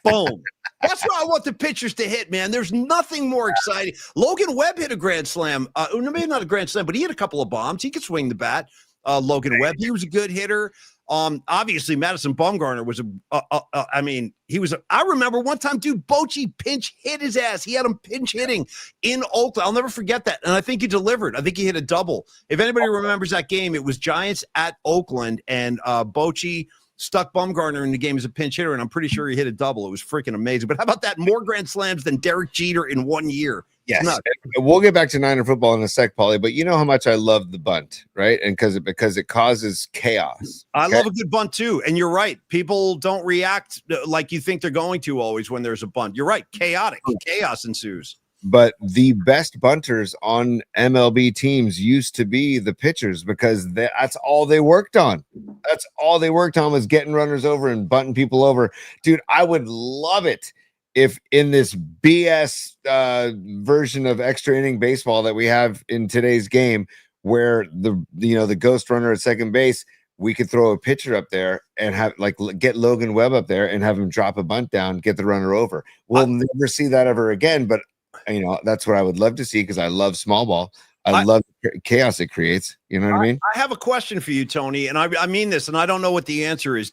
Boom. That's what I want the pitchers to hit, man. There's nothing more exciting. Logan Webb hit a grand slam. Maybe not a grand slam, but he hit a couple of bombs. He could swing the bat. Logan Webb, he was a good hitter. Obviously, Madison Bumgarner was I remember one time, dude, Bochy pinch hit his ass. He had him pinch hitting in Oakland. I'll never forget that. And I think he delivered. I think he hit a double. If anybody remembers that game, it was Giants at Oakland, and Bochy stuck Bumgarner in the game as a pinch hitter, and I'm pretty sure he hit a double. It was freaking amazing. But how about that? More grand slams than Derek Jeter in 1 year. Yes, nuts. we'll get back to Niner football in a sec, Paulie. But you know how much I love the bunt, right? And because it causes chaos. I okay? love a good bunt too, and you're right. People don't react like you think they're going to always when there's a bunt. You're right. Chaos ensues. But the best bunters on MLB teams used to be the pitchers because that's all they worked on. That's all they worked on was getting runners over and bunting people over. Dude, I would love it if in this BS version of extra inning baseball that we have in today's game, where the ghost runner at second base, we could throw a pitcher up there and have get Logan Webb up there and have him drop a bunt down, get the runner over. We'll never see that ever again, but that's what I would love to see because I love small ball. I love the chaos it creates. You know what I mean? I have a question for you, Tony, and I mean this, and I don't know what the answer is.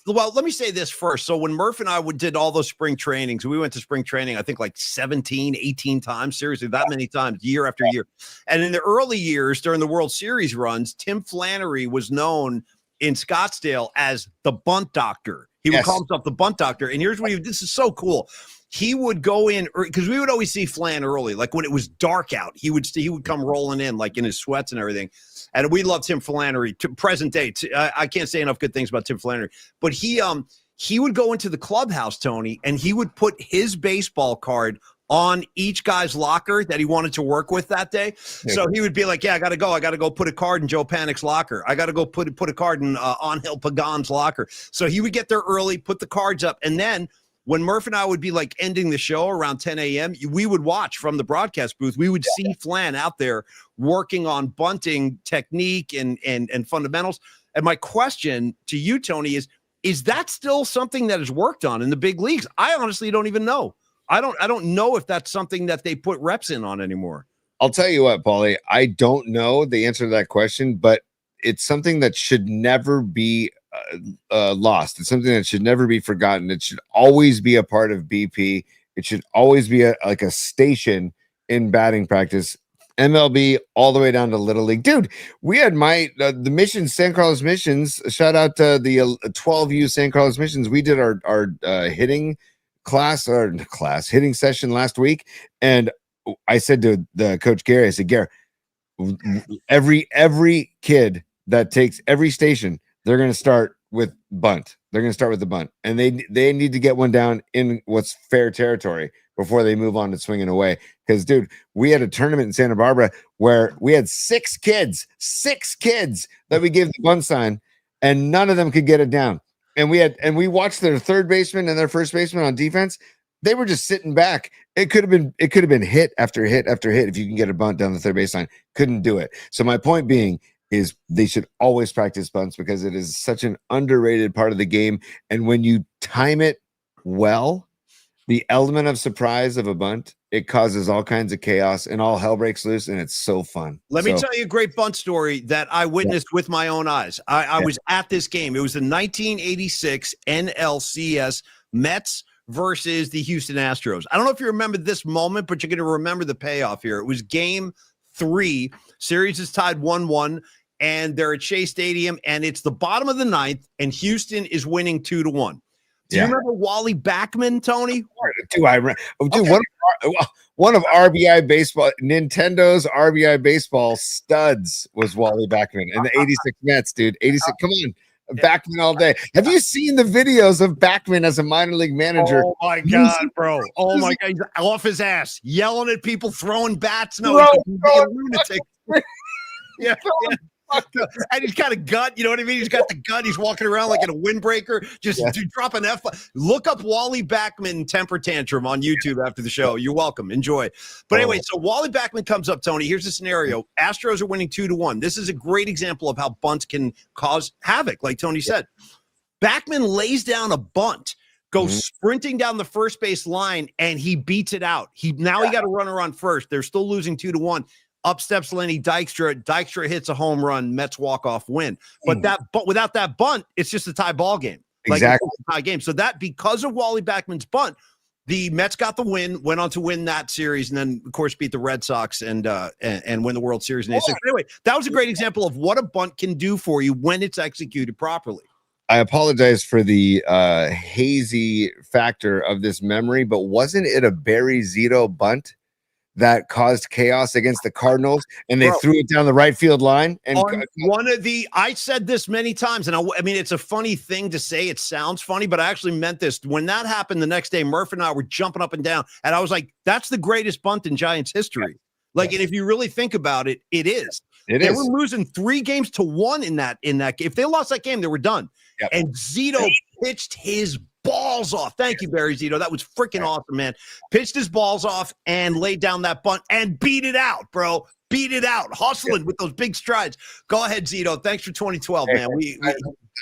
Well, let me say this first. So when Murph and I did all those spring trainings, we went to spring training, I think like 17, 18 times, seriously, that many times, year after year. And in the early years during the World Series runs, Tim Flannery was known in Scottsdale as the bunt doctor. He would call himself the bunt doctor. And here's what this is so cool. He would go in because we would always see Flan early, like when it was dark out. He would come rolling in like in his sweats and everything, and we loved Tim Flannery to present day. I can't say enough good things about Tim Flannery, but he would go into the clubhouse, Tony, and he would put his baseball card on each guy's locker that he wanted to work with that day. Yeah. So he would be like, "Yeah, I got to go put a card in Joe Panic's locker. I got to go put a card in Angel Pagan's locker." So he would get there early, put the cards up, and then when Murph and I would be like ending the show around 10 a.m., we would watch from the broadcast booth. We would see Flan out there working on bunting technique and fundamentals. And my question to you, Tony, is that still something that is worked on in the big leagues? I honestly don't even know. I don't know if that's something that they put reps in on anymore. I'll tell you what, Paulie, I don't know the answer to that question, but it's something that should never be lost. It's something that should never be forgotten. It should always be a part of BP. It should always be like a station in batting practice. MLB all the way down to Little League. Dude, we had the Missions, San Carlos Missions. Shout out to the 12U San Carlos Missions. We did our hitting hitting session last week, and I said to the coach Gary, I said, Gary, every kid that takes every station, they're going to start with bunt. They're going to start with the bunt, and they need to get one down in what's fair territory before they move on to swinging away. Because, dude, we had a tournament in Santa Barbara where we had six kids that we gave the bunt sign, and none of them could get it down. And we watched their third baseman and their first baseman on defense. They were just sitting back. It could have been hit after hit after hit if you can get a bunt down the third baseline. Couldn't do it. So my point being is they should always practice bunts because it is such an underrated part of the game. And when you time it well, the element of surprise of a bunt, it causes all kinds of chaos and all hell breaks loose, and it's so fun. Let me tell you a great bunt story that I witnessed with my own eyes. I was at this game. It was the 1986 NLCS Mets versus the Houston Astros. I don't know if you remember this moment, but you're going to remember the payoff here. It was game 3. Series is tied 1-1. And they're at Shea Stadium, and it's the bottom of the 9th, and Houston is winning 2-1. Do you remember Wally Backman, Tony? Do I remember? Dude, okay. One of RBI baseball, Nintendo's RBI baseball studs was Wally Backman and the 86 Mets, dude. 86, come on. Backman all day. Have you seen the videos of Backman as a minor league manager? Oh my God, bro. Oh my God. He's off his ass, yelling at people, throwing bats. No, he's a lunatic. Yeah. And he's got a gut, you know what I mean? He's got the gut. He's walking around like in a windbreaker, just drop an F. Look up Wally Backman temper tantrum on YouTube after the show. You're welcome. Enjoy. But anyway, so Wally Backman comes up, Tony. Here's the scenario. Astros are winning 2-1. This is a great example of how bunts can cause havoc, like Tony said. Backman lays down a bunt, goes sprinting down the first base line, and he beats it out. Now he got a runner on first. They're still losing 2-1. Up steps Lenny Dykstra. Dykstra hits a home run. Mets walk-off win. But without that bunt, it's just a tie ball game. Exactly. It's a tie game. So that because of Wally Backman's bunt, the Mets got the win, went on to win that series, and then of course beat the Red Sox and win the World Series in '86. Anyway, that was a great example of what a bunt can do for you when it's executed properly. I apologize for the hazy factor of this memory, but wasn't it a Barry Zito bunt that caused chaos against the Cardinals, and they Bro. threw it down the right field line. And I said this many times, and I mean, it's a funny thing to say. It sounds funny, but I actually meant this. When that happened the next day, Murph and I were jumping up and down, and I was like, that's the greatest bunt in Giants history. Like, and if you really think about it, it is. They were losing 3-1 in that game. If they lost that game, they were done. Yep. And Zito pitched his balls off. Thank you, Barry Zito. That was freaking awesome, man. Pitched his balls off and laid down that bunt and beat it out, bro. Beat it out, hustling with those big strides. Go ahead, Zito. Thanks for 2012, man.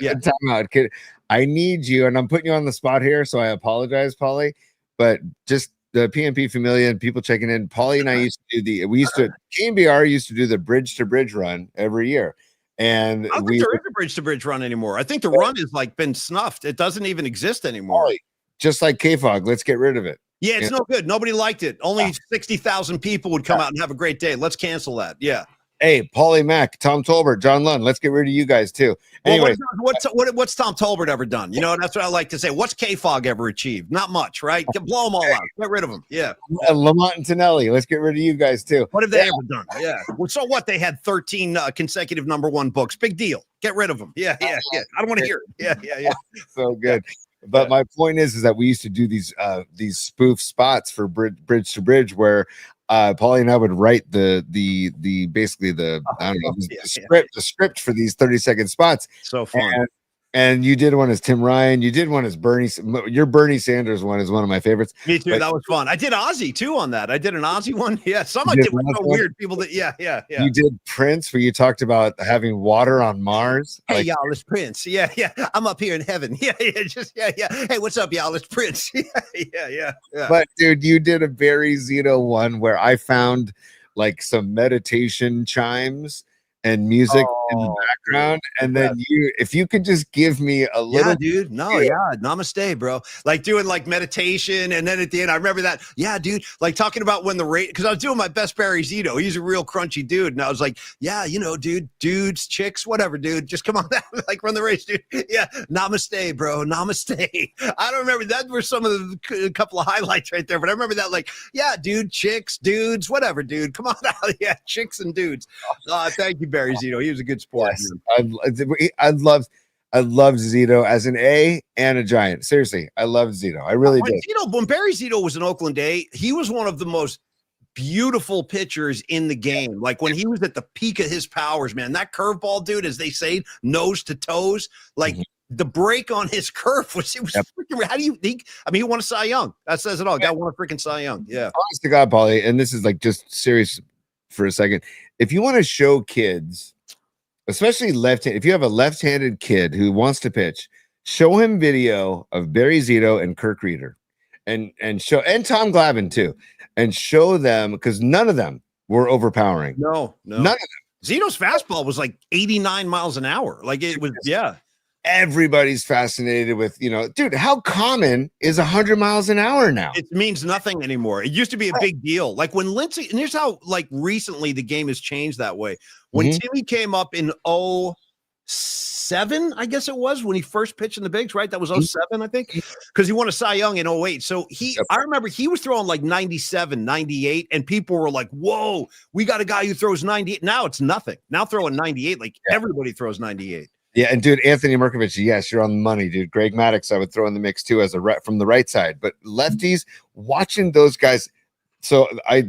Time out, kid. I need you, and I'm putting you on the spot here, so I apologize, Paulie. But just the PNP Familia and people checking in. Paulie and I used to do KBR used to do the bridge to bridge run every year. And I don't think there is a bridge to bridge run anymore. I think the run has like been snuffed. It doesn't even exist anymore. Paulie, just like K-Fog, let's get rid of it. Yeah, it's no good. Nobody liked it. Only 60,000 people would come out and have a great day. Let's cancel that. Yeah. Hey, Paulie Mack, Tom Tolbert, John Lund. Let's get rid of you guys too. Anyway, what's Tom Tolbert ever done? You know, that's what I like to say. What's K-Fog ever achieved? Not much, right? Blow them all out. Get rid of them. Yeah. Lamont and Tonelli. Let's get rid of you guys too. What have they ever done? Yeah. Well, so what? They had 13 consecutive #1 books. Big deal. Get rid of them. Yeah. I don't want to hear it. Yeah. So good. But my point is that we used to do these spoof spots for bridge to bridge where Paulie and I would write the script for these 30-second spots. So fun. And you did one as Tim Ryan. You did one as Bernie. Your Bernie Sanders one is one of my favorites. Me too. That was fun. I did Ozzy too on that. I did an Ozzy one. Yeah. Some I did were so weird. People that, yeah. You did Prince, where you talked about having water on Mars. Hey, y'all, it's Prince. Yeah. I'm up here in heaven. Yeah. Hey, what's up, y'all? It's Prince. Yeah. But dude, you did a Barry Zito one where I found like some meditation chimes and music in the background, and then if you could just give me a little, dude. Namaste, bro. Like doing like meditation, and then at the end, I remember that. Yeah, dude. Like talking about when the rate, because I was doing my best Barry Zito. He's a real crunchy dude, and I was like, yeah, you know, dudes, chicks, whatever, dude. Just come on down, like run the race, dude. Yeah, namaste, bro. Namaste. I don't remember that were some of a couple of highlights right there, but I remember that like, yeah, dude, chicks, dudes, whatever, dude. Come on out, yeah, chicks and dudes. Thank you, Barry Zito. He was a good sport. Yes. I loved Zito as an A and a Giant. Seriously, I loved Zito. I really did. When Barry Zito was in Oakland A, he was one of the most beautiful pitchers in the game. Like when he was at the peak of his powers, man, that curveball, dude, as they say, nose to toes, like the break on his curve was freaking, how do you think? I mean, he won a Cy Young. That says it all. Got one a freaking Cy Young. Yeah. Honest to God, Paulie, and this is like just serious for a second. If you want to show kids, especially if you have a left-handed kid who wants to pitch, show him video of Barry Zito and Kirk Reeder and Tom Glavine too, and show them, because none of them were overpowering. No, none of them. Zito's fastball was like 89 miles an hour. Like it was, yeah. Everybody's fascinated with, dude, how common is 100 miles an hour now? It means nothing anymore. It used to be a big deal. Like when Lindsey, and here's how like recently the game has changed that way. When Timmy came up in 07, I guess it was, when he first pitched in the bigs, right? That was 07, I think, because he won a Cy Young in 08. So I remember he was throwing like 97, 98, and people were like, whoa, we got a guy who throws 98. Now it's nothing. Now throwing 98, like everybody throws 98. Yeah, and dude, Anthony Merkovich, yes, you're on the money, dude. Greg Maddux, I would throw in the mix too as from the right side. But lefties, watching those guys. So I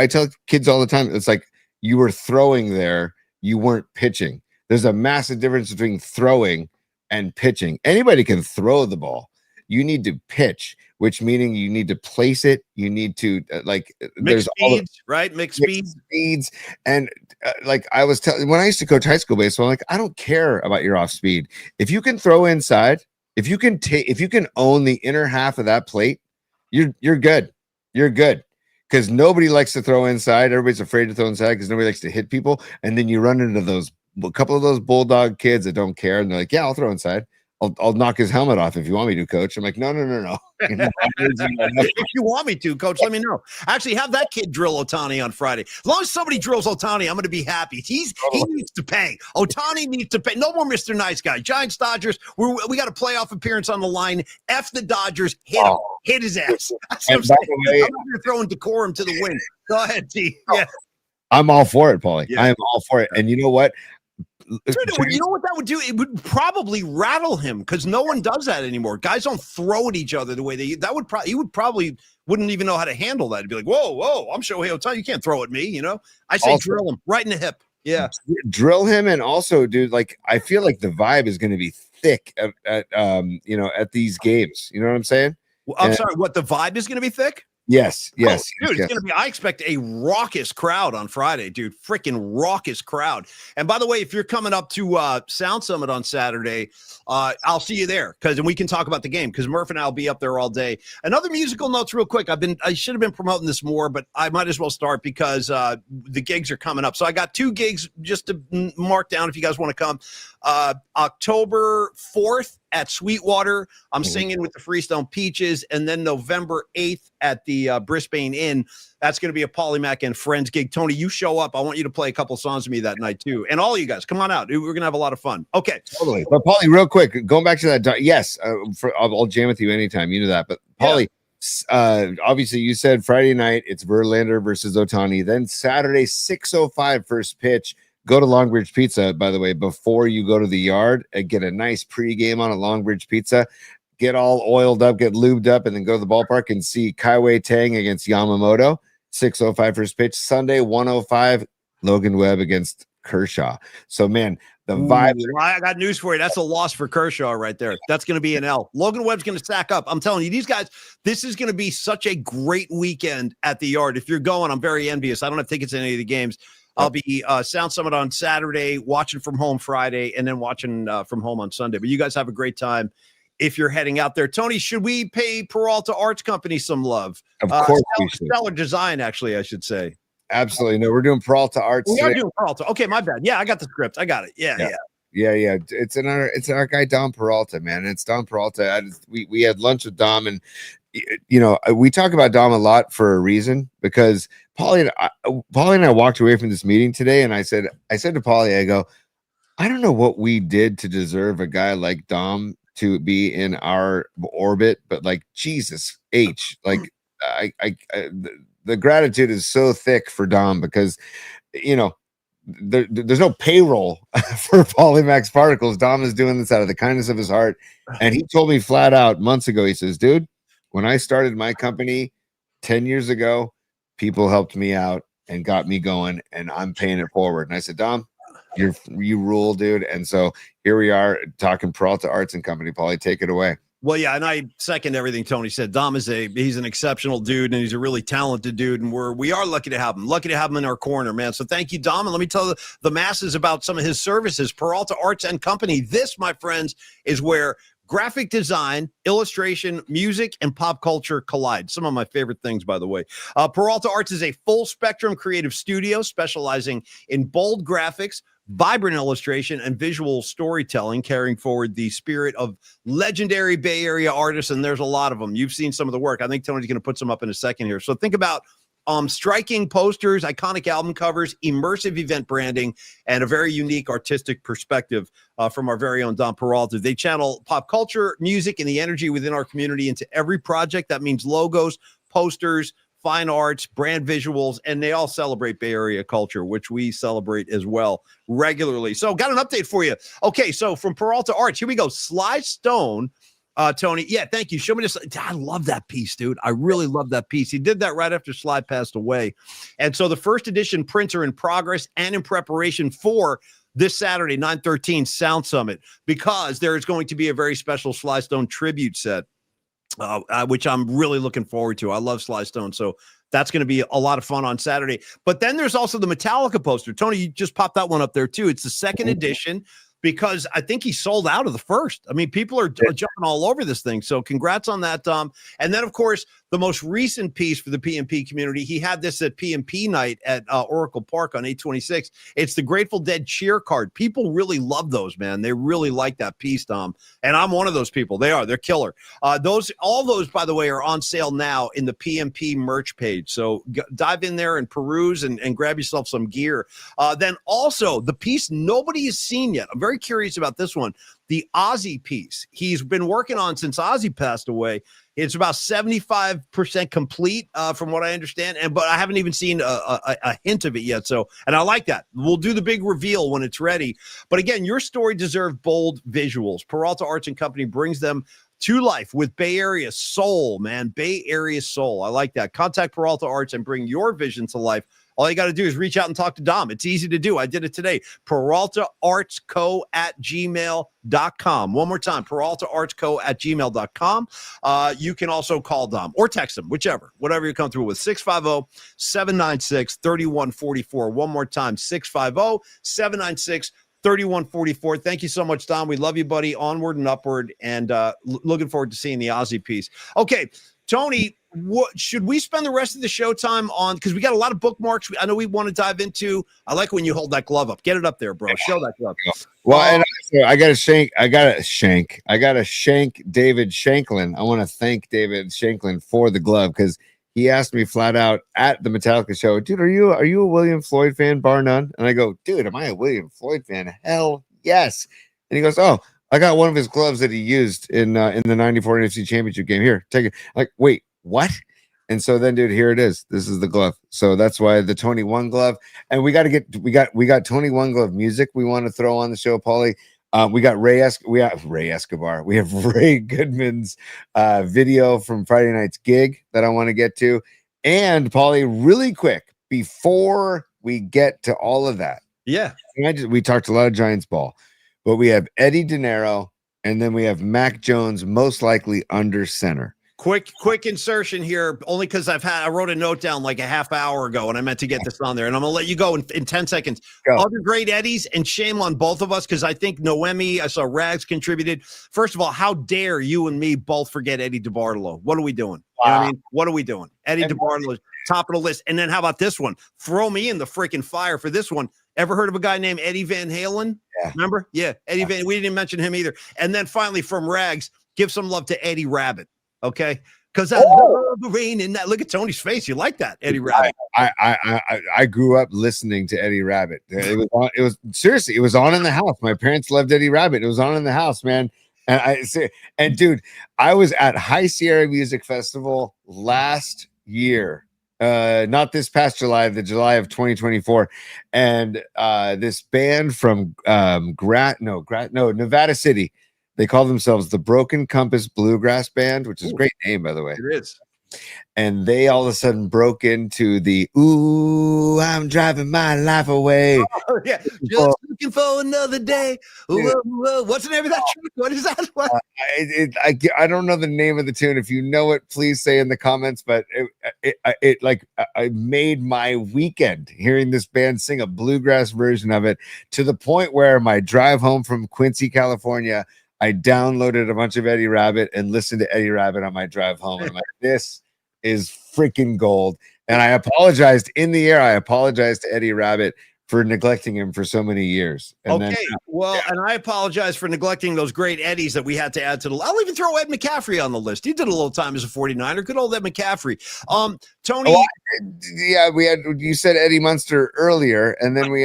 tell kids all the time, it's like you were throwing there, you weren't pitching. There's a massive difference between throwing and pitching. Anybody can throw the ball. You need to pitch, which meaning you need to place it. You need to mix speeds, right? Mix speeds. And like I was telling, when I used to coach high school baseball, I'm like, I don't care about your off speed. If you can throw inside, if you can own the inner half of that plate, you're good. You're good. Because nobody likes to throw inside. Everybody's afraid to throw inside because nobody likes to hit people. And then you run into a couple of those bulldog kids that don't care, and they're like, yeah, I'll throw inside. I'll knock his helmet off if you want me to, coach. I'm like, no. If you want me to, coach, let me know. Actually, have that kid drill Ohtani on Friday. As long as somebody drills Ohtani, I'm going to be happy. He needs to pay. Ohtani needs to pay. No more Mr. Nice Guy. Giants, Dodgers, we got a playoff appearance on the line. F the Dodgers. Hit him. Hit his ass. That's what I'm saying. I'm not throwing decorum to the wind. Go ahead, T. Yeah. I'm all for it, Paulie. Yeah. I am all for it. And you know what? Dude, you know what that would do? It would probably rattle him because no one does that anymore. Guys don't throw at each other the way he would probably wouldn't even know how to handle that. He'd be like, whoa, I'm Shohei Ohtani. You can't throw at me, you know? I say also, drill him right in the hip. Yeah. Drill him. And also, dude, like, I feel like the vibe is going to be thick at these games. You know what I'm saying? Well, I'm sorry, what, the vibe is going to be thick? Yes. Dude, it's going to be, I expect a raucous crowd on Friday, dude. Freaking raucous crowd. And by the way, if you're coming up to Sound Summit on Saturday, I'll see you there and we can talk about the game because Murph and I'll be up there all day. Another musical notes real quick. I should have been promoting this more, but I might as well start because the gigs are coming up. So I got 2 gigs just to mark down if you guys want to come. October 4th at Sweetwater, I'm singing with the Freestone Peaches, and then November 8th at the Brisbane Inn. That's going to be a Polymac and Friends gig. Tony, you show up. I want you to play a couple songs with me that night too. And all you guys, come on out. We're going to have a lot of fun. Okay. Totally. But Paulie, real quick, going back to that. Yes, I'll jam with you anytime. You know that. But Paulie, obviously you said Friday night, it's Verlander versus Ohtani. Then Saturday, 6:05 first pitch. Go to Longbridge Pizza, by the way, before you go to the yard and get a nice pregame on a Longbridge Pizza. Get all oiled up, get lubed up, and then go to the ballpark and see Kaiwei Tang against Yamamoto. 6:05 first pitch. Sunday, 1:05, Logan Webb against Kershaw. So, man, the vibe. I got news for you. That's a loss for Kershaw right there. That's going to be an L. Logan Webb's going to stack up. I'm telling you, these guys, this is going to be such a great weekend at the yard. If you're going, I'm very envious. I don't have tickets to any of the games. I'll be Sound Summit on Saturday, watching from home Friday, and then watching from home on Sunday. But you guys have a great time if you're heading out there. Tony, should we pay Peralta Arts Company some love? Of course we should. Stellar Design, actually, I should say. Absolutely. No, we're doing Peralta Arts. We are doing Peralta. Okay, my bad. Yeah, I got the script. I got it. Yeah. It's our guy, Dom Peralta, man. It's Dom Peralta. We had lunch with Dom, and we talk about Dom a lot for a reason, because Paulie and I walked away from this meeting today, and I said to Paulie, I go, I don't know what we did to deserve a guy like Dom to be in our orbit, but like Jesus H, like the gratitude is so thick for Dom, because there's no payroll for Polymax Particles. Dom is doing this out of the kindness of his heart, and he told me flat out months ago, he says, dude, when I started my company 10 years ago, people helped me out and got me going, and I'm paying it forward. And I said, Dom, you rule, dude. And so here we are talking Peralta Arts and Company. Paulie, take it away. Well, yeah, and I second everything Tony said. Dom he's an exceptional dude, and he's a really talented dude, and we are lucky to have him in our corner, man. So thank you, Dom, and let me tell the masses about some of his services. Peralta Arts and Company. This, my friends, is where graphic design, illustration, music, and pop culture collide. Some of my favorite things, by the way. Peralta Arts is a full-spectrum creative studio specializing in bold graphics, vibrant illustration, and visual storytelling, carrying forward the spirit of legendary Bay Area artists, and there's a lot of them. You've seen some of the work. I think Tony's going to put some up in a second here. So think about striking posters, iconic album covers, immersive event branding, and a very unique artistic perspective from our very own Dom Peralta. They channel pop culture, music, and the energy within our community into every project. That means logos, posters, fine arts, brand visuals, and they all celebrate Bay Area culture, which we celebrate as well regularly. So got an update for you. Okay, so from Peralta Arts, here we go. Sly Stone. Tony, yeah, thank you. Show me this. I love that piece, dude. I really love that piece. He did that right after Sly passed away. And so the first edition prints are in progress and in preparation for this Saturday, 9/13 Sound Summit, because there is going to be a very special Sly Stone tribute set, which I'm really looking forward to. I love Sly Stone, so that's going to be a lot of fun on Saturday. But then there's also the Metallica poster. Tony, you just popped that one up there, too. It's the second edition, because I think he sold out of the first. I mean, people are jumping all over this thing. So congrats on that, Dom. And then, of course, the most recent piece for the PMP community. He had this at PMP night at Oracle Park on 826. It's the Grateful Dead cheer card. People really love those, man. They really like that piece, Dom. And I'm one of those people. They're killer. All those, by the way, are on sale now in the PMP merch page. So dive in there and peruse and grab yourself some gear. Then also the piece nobody has seen yet. I'm very curious about this one. The Ozzy piece he's been working on since Ozzy passed away. It's about 75% complete, from what I understand, but I haven't even seen a hint of it yet. So, and I like that. We'll do the big reveal when it's ready. But again, your story deserves bold visuals. Peralta Arts and Company brings them to life with Bay Area soul, man. Bay Area soul. I like that. Contact Peralta Arts and bring your vision to life. All you got to do is reach out and talk to Dom. It's easy to do. I did it today. PeraltaArtsCo@gmail.com. One more time, PeraltaArtsCo@gmail.com. You can also call Dom or text him, whatever you come through with. 650-796-3144. One more time, 650-796-3144. Thank you so much, Dom. We love you, buddy. Onward and upward, and looking forward to seeing the Ozzy piece. Okay, Tony, what should we spend the rest of the show time on? Because we got a lot of bookmarks I know we want to dive into. I like when you hold that glove up. Get it up there, bro. Show that glove. Well, and I got to shank David Shanklin. I want to thank David Shanklin for the glove, because he asked me flat out at the Metallica show, dude, are you a William Floyd fan, bar none? And I go, dude, am I a William Floyd fan? Hell yes. And he goes, oh, I got one of his gloves that he used in the 94 NFC Championship game. Here, take it. I'm like, wait, what? And so then, dude, here it is. This is the glove. So that's why the Tony One glove. And we got Tony One glove music we want to throw on the show, Paulie. We have Ray Escobar. We have Ray Goodman's video from Friday night's gig that I want to get to. And Paulie, really quick, before we get to all of that. Yeah. We talked a lot of Giants ball, but we have Eddy Dinero, and then we have Mac Jones, most likely under center. Quick insertion here, only because I wrote a note down like a half hour ago, and I meant to get this on there, and I'm gonna let you go in 10 seconds. Go. Other great Eddies, and shame on both of us, because I think Noemi, I saw Rags contributed. First of all, how dare you and me both forget Eddy DeBartolo? What are we doing? Wow. You know what I mean? What are we doing? Eddy DeBartolo, top of the list. And then how about this one? Throw me in the freaking fire for this one. Ever heard of a guy named Eddie Van Halen? Yeah. Remember? Yeah, Eddie Van. We didn't mention him either. And then finally from Rags, give some love to Eddie Rabbit. Okay, because I love the rain and that. Look at Tony's face. You like that, Eddie Rabbit? I grew up listening to Eddie Rabbit. It was on. It was seriously. It was on in the house. My parents loved Eddie Rabbit. It was on in the house, man. And dude, I was at High Sierra Music Festival last year. Not this past July, the July of 2024, and this band from Nevada City. They call themselves the Broken Compass Bluegrass Band, which is a great name, by the way. It is. And they all of a sudden broke into the "Ooh, I'm driving my life away." Oh, yeah, just looking for another day. Ooh, what's the name of that track? What is that? What? I don't know the name of the tune. If you know it, please say in the comments. But I made my weekend hearing this band sing a bluegrass version of it, to the point where my drive home from Quincy, California, I downloaded a bunch of Eddie Rabbit and listened to Eddie Rabbit on my drive home. And I'm like, this is freaking gold. And I apologized in the air. I apologized to Eddie Rabbit for neglecting him for so many years. And and I apologize for neglecting those great Eddies that we had to add to the list. I'll even throw Ed McCaffrey on the list. He did a little time as a 49er. Good old Ed McCaffrey. Tony. You said Eddie Munster earlier, and then we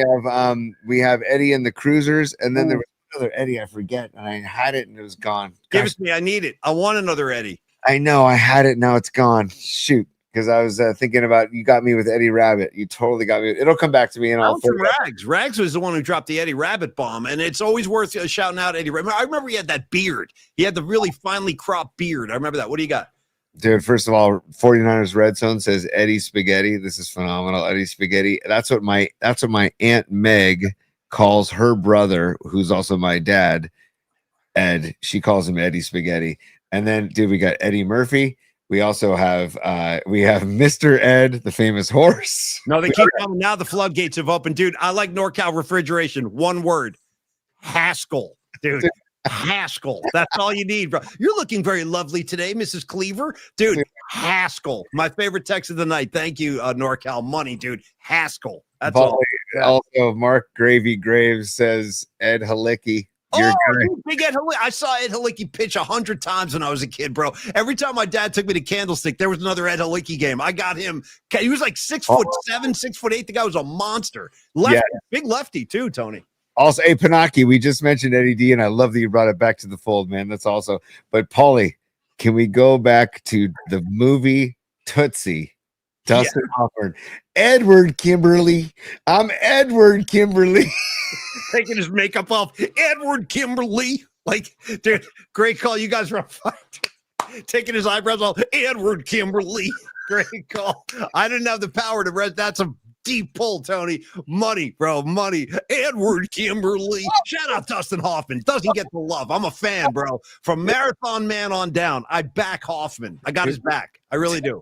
have Eddie and the Cruisers, and then there was another Eddie I forget, and I had it and it was gone. Give it to me. I need it. I want another Eddie. I know I had it. Now it's gone. Shoot. Because I was thinking about, you got me with Eddie Rabbit. You totally got me. It'll come back to me. And I'll from Rags. Rags was the one who dropped the Eddie Rabbit bomb. And it's always worth shouting out Eddie Rabbit. I remember he had that beard. He had the really finely cropped beard. I remember that. What do you got? Dude, first of all, 49ers Red Zone says Eddie Spaghetti. This is phenomenal. Eddie Spaghetti. That's what my Aunt Meg calls her brother, who's also my dad, Ed. She calls him Eddie Spaghetti. And then, dude, we got Eddie Murphy. We also have Mr. Ed, the famous horse. No, they keep coming now. The floodgates have opened, dude. I like NorCal Refrigeration. One word, Haskell, dude. Haskell. That's all you need, bro. You're looking very lovely today, Mrs. Cleaver, dude. Haskell. My favorite text of the night. Thank you, NorCal Money, dude. Haskell. That's Polly, all. Yeah. Also, Mark Gravy Graves says Ed Halicki. Dude, big Ed Halicki. I saw Ed Halicki pitch 100 times when I was a kid, bro. Every time my dad took me to Candlestick, there was another Ed Halicki game. I got him. He was like 6'7", 6'8". The guy was a monster. Lefty, big lefty too, Tony. Also, hey, Panaki, we just mentioned Eddie D, and I love that you brought it back to the fold, man. That's also. But Paulie, can we go back to the movie Tootsie? Dustin Hoffman, Edward Kimberly. I'm Edward Kimberly. Taking his makeup off. Edward Kimberly. Like, dude, great call. You guys were on fire. Taking his eyebrows off. Edward Kimberly. Great call. I didn't have the power to rest. That's a deep pull, Tony. Money, bro. Money. Edward Kimberly. Shout out Dustin Hoffman. Doesn't get the love. I'm a fan, bro. From Marathon Man on down, I back Hoffman. I got his back. I really do.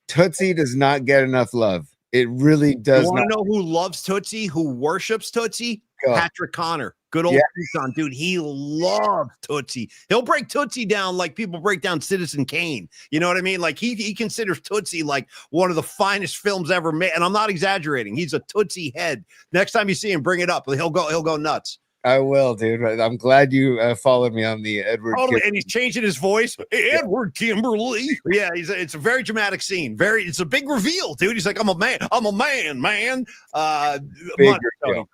Tootsie does not get enough love. It really does. You want to know who loves Tootsie, who worships Tootsie? Go. Patrick Connor. Good old Tucson, dude. He loves Tootsie. He'll break Tootsie down like people break down Citizen Kane. You know what I mean? Like he considers Tootsie like one of the finest films ever made. And I'm not exaggerating. He's a Tootsie head. Next time you see him, bring it up. He'll go nuts. I will, dude. I'm glad you followed me on the Edward. And he's changing his voice. Edward Kimberly. Yeah, it's a very dramatic scene. It's a big reveal, dude. He's like, I'm a man. I'm a man.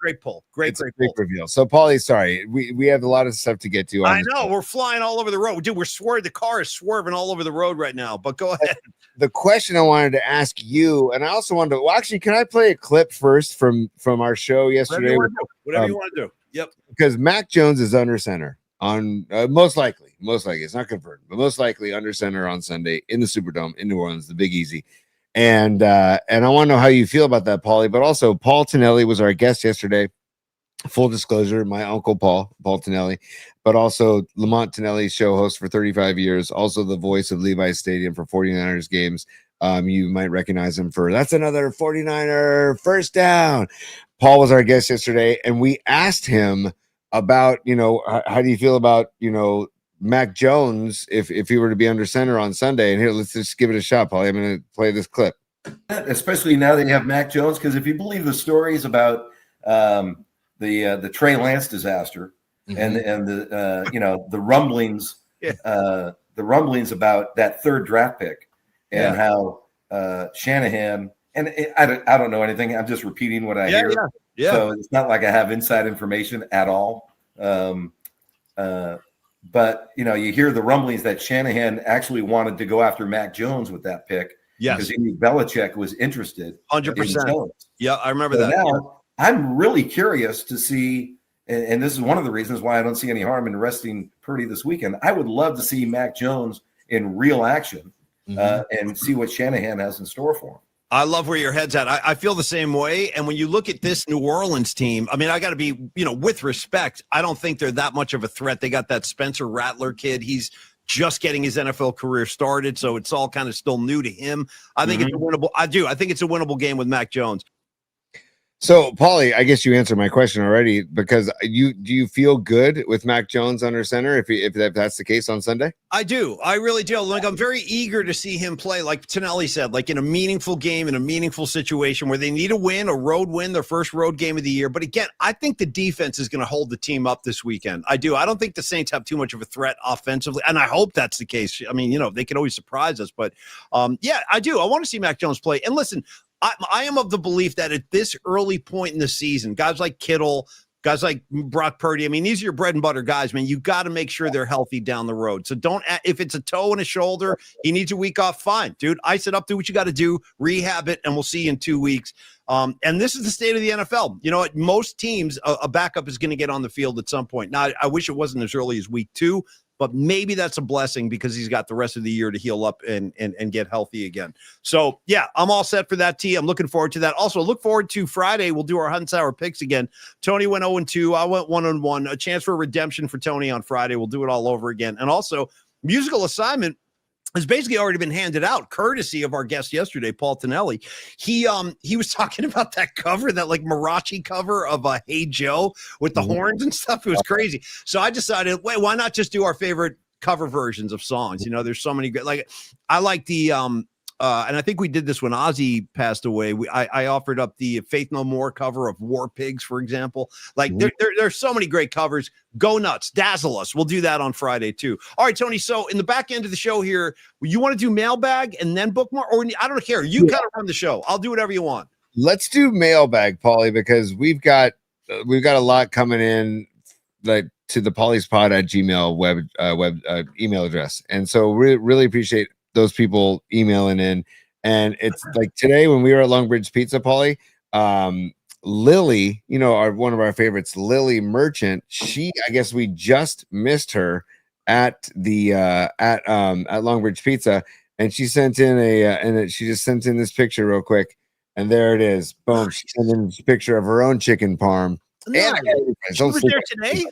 Great pull. Great big reveal. So, Paulie, sorry, we have a lot of stuff to get to. I know we're flying all over the road, dude. The car is swerving all over the road right now. But go ahead. The question I wanted to ask you, and I also wanted to. Well, actually, can I play a clip first from our show yesterday? Whatever you want to do. Yep. Because Mac Jones is under center on most likely it's not confirmed, but most likely under center on Sunday in the Superdome in New Orleans, the Big Easy. And I want to know how you feel about that, Paulie. But also, Paul Tonelli was our guest yesterday. Full disclosure, my uncle Paul Tonelli, but also Lamont Tonelli's show host for 35 years, also the voice of Levi's Stadium for 49ers games. You might recognize him for that's another 49er first down. Paul was our guest yesterday, and we asked him about, how do you feel about, Mac Jones if he were to be under center on Sunday? And here, let's just give it a shot, Paulie. I'm going to play this clip. Especially now that you have Mac Jones, because if you believe the stories about the Trey Lance disaster and the rumblings, the rumblings about that third draft pick and how Shanahan. And I don't know anything. I'm just repeating what I hear. Yeah. So it's not like I have inside information at all. But, you hear the rumblings that Shanahan actually wanted to go after Mac Jones with that pick. Yes. Because he knew Belichick was interested. 100%. Yeah, I remember that. Now, I'm really curious to see, and this is one of the reasons why I don't see any harm in resting Purdy this weekend. I would love to see Mac Jones in real action and see what Shanahan has in store for him. I love where your head's at. I feel the same way. And when you look at this New Orleans team, I mean, I got to be, with respect, I don't think they're that much of a threat. They got that Spencer Rattler kid. He's just getting his NFL career started, so it's all kind of still new to him. I think it's a winnable. I think it's a winnable game with Mac Jones. So, Paulie, I guess you answered my question already, because do you feel good with Mac Jones under center if that's the case on Sunday? I do. I really do. Like, I'm very eager to see him play, like Tonelli said, like in a meaningful game, in a meaningful situation where they need a road win, their first road game of the year. But again, I think the defense is going to hold the team up this weekend. I do. I don't think the Saints have too much of a threat offensively, and I hope that's the case. I mean, they can always surprise us, but yeah, I do. I want to see Mac Jones play. And listen, I am of the belief that at this early point in the season, guys like Kittle, guys like Brock Purdy, I mean, these are your bread and butter guys, man. You got to make sure they're healthy down the road. So if it's a toe and a shoulder, he needs a week off, fine. Dude, ice it up, do what you got to do, rehab it, and we'll see you in 2 weeks. And this is the state of the NFL. You know what? Most teams, a backup is going to get on the field at some point. Now, I wish it wasn't as early as week 2. But maybe that's a blessing because he's got the rest of the year to heal up and get healthy again. So, yeah, I'm all set for that, T. I'm looking forward to that. Also, look forward to Friday. We'll do our Hot and Sour picks again. Tony went 0-2. I went 1-1. A chance for redemption for Tony on Friday. We'll do it all over again. And also, musical assignment has basically already been handed out, courtesy of our guest yesterday, Paul Tonelli. He was talking about that cover, that like Marachi cover of Hey Joe with the horns and stuff. It was crazy. So I decided, wait, why not just do our favorite cover versions of songs. You know, there's so many good. Like I like the and I think we did this when Ozzy passed away. I offered up the Faith No More cover of War Pigs, for example. Like there's so many great covers. Go nuts, dazzle us. We'll do that on Friday too. All right, Tony. So in the back end of the show here, you want to do mailbag and then bookmark, or I don't care. You kind of run the show. I'll do whatever you want. Let's do mailbag, Paulie, because we've got a lot coming in, like to the pauliespod@gmail web email address, and so we really appreciate those people emailing in. And it's like today when we were at Longbridge Pizza, Paulie, Lily, you know, one of our favorites, Lily Merchant. I guess we just missed her at the at Longbridge Pizza, and she sent in she just sent in this picture real quick, and there it is. Boom! She sent in a picture of her own chicken parm. Nice. She was there today.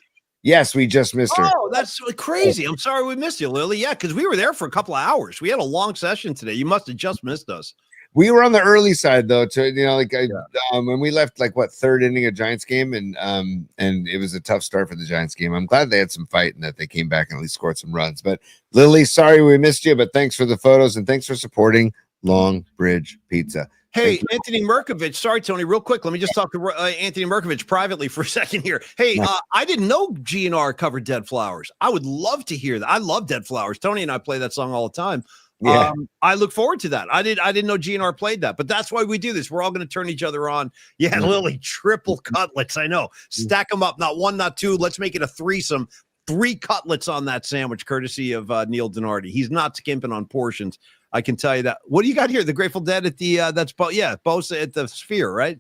Yes, we just missed her. Oh, that's crazy. I'm sorry we missed you, Lily. Yeah, because we were there for a couple of hours. We had a long session today. You must have just missed us. We were on the early side though, when we left, like third inning of Giants game, and it was a tough start for the Giants game. I'm glad they had some fight and that they came back and at least scored some runs. But Lily, sorry we missed you, but thanks for the photos and thanks for supporting Longbridge Pizza. Hey, Anthony Merkovich. Sorry, Tony, real quick. Let me just talk to Anthony Merkovich privately for a second here. Hey, I didn't know GNR covered Dead Flowers. I would love to hear that. I love Dead Flowers. Tony and I play that song all the time. Yeah. I look forward to that. I didn't know GNR played that, but that's why we do this. We're all going to turn each other on. Yeah, Lily, triple cutlets. I know. Stack them up. Not one, not two. Let's make it a threesome. 3 cutlets on that sandwich, courtesy of Neil Donardi. He's not skimping on portions. I can tell you that. What do you got here? The Grateful Dead at the Bosa at the Sphere, right?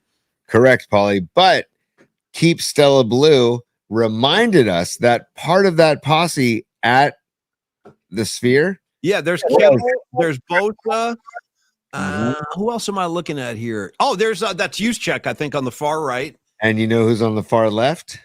Correct, Paulie. But Keep Stella Blue reminded us that part of that posse at the Sphere. Yeah, there's Kimmel, there's Bosa. Who else am I looking at here? Oh, there's that's Juszczyk, I think, on the far right. And you know who's on the far left?